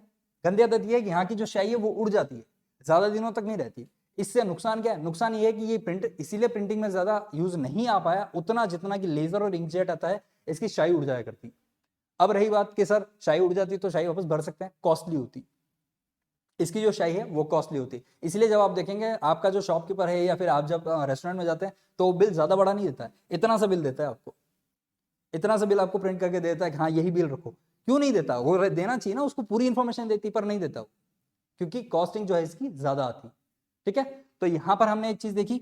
Speaker 1: गंदी आदत ये है कि यहाँ की जो स्याही है वो उड़ जाती है, ज्यादा दिनों तक नहीं रहती। इससे नुकसान क्या है? नुकसान ये है कि ये प्रिंट इसीलिए प्रिंटिंग में ज्यादा यूज नहीं आ पाया उतना जितना कि लेजर और इंकजेट आता है, इसकी स्याही उड़ जाया करती। अब रही बात कि सर स्याही उड़ जाती तो स्याही वापस भर सकते हैं, कॉस्टली होती। इसकी जो स्याही है वो कॉस्टली होती है। इसलिए जब आप देखेंगे आपका जो शॉपकीपर है या फिर आप जब रेस्टोरेंट में जाते हैं तो वो बिल ज्यादा बड़ा नहीं देता है, इतना सा बिल देता है आपको, इतना सा बिल आपको प्रिंट करके देता है कि हाँ यही बिल रखो। क्यों नहीं देता? वो देना चाहिए ना, उसको पूरी इंफॉर्मेशन देती, पर नहीं देता वो, क्योंकि कॉस्टिंग जो है इसकी ज्यादा आती, ठीक है। तो यहां पर हमने एक चीज देखी,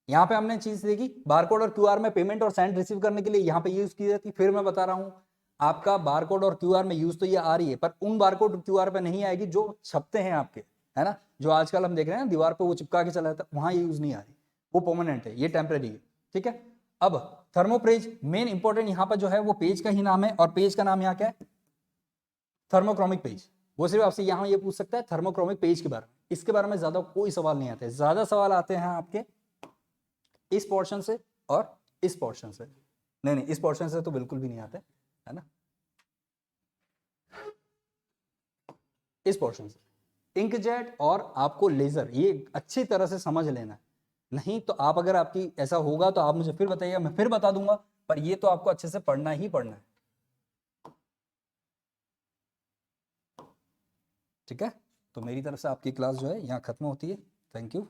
Speaker 1: यहाँ पे हमने चीज देखी बारकोड और क्यूआर में पेमेंट और सेंड रिसीव करने के लिए यहाँ पे यूज की जाती। फिर मैं बता रहा हूँ आपका बारकोड और क्यूआर में यूज तो ये आ रही है, पर उन बारकोड और क्यूआर पे नहीं आएगी जो छपते हैं आपके, है ना, जो आजकल हम देख रहे हैं दीवार पे वो चिपका के चला जाता है, वहां यूज नहीं आ रही, वो परमानेंट है, ये टेम्परेरी है, ठीक है। अब थर्मोप्रेज मेन इंपॉर्टेंट यहाँ पर जो है वो पेज का ही नाम है, और पेज का नाम यहाँ क्या है? Thermochromic page. वो सिर्फ आपसे यहाँ ये पूछ सकता है थर्मोक्रोमिक पेज के बारे में, इसके बारे में ज्यादा कोई सवाल नहीं आते। ज्यादा सवाल आते हैं आपके इस पोर्शन से और इस पोर्शन से। नहीं नहीं, इस पोर्शन से तो बिल्कुल भी नहीं आते, है ना, इस पोर्शन से। इंकजेट और आपको लेजर ये अच्छी तरह से समझ लेना है, नहीं तो आप अगर आपकी ऐसा होगा तो आप मुझे फिर बताइएगा, मैं फिर बता दूंगा, पर ये तो आपको अच्छे से पढ़ना ही पढ़ना है, ठीक है। तो मेरी तरफ से आपकी क्लास जो है यहाँ खत्म होती है। Thank you.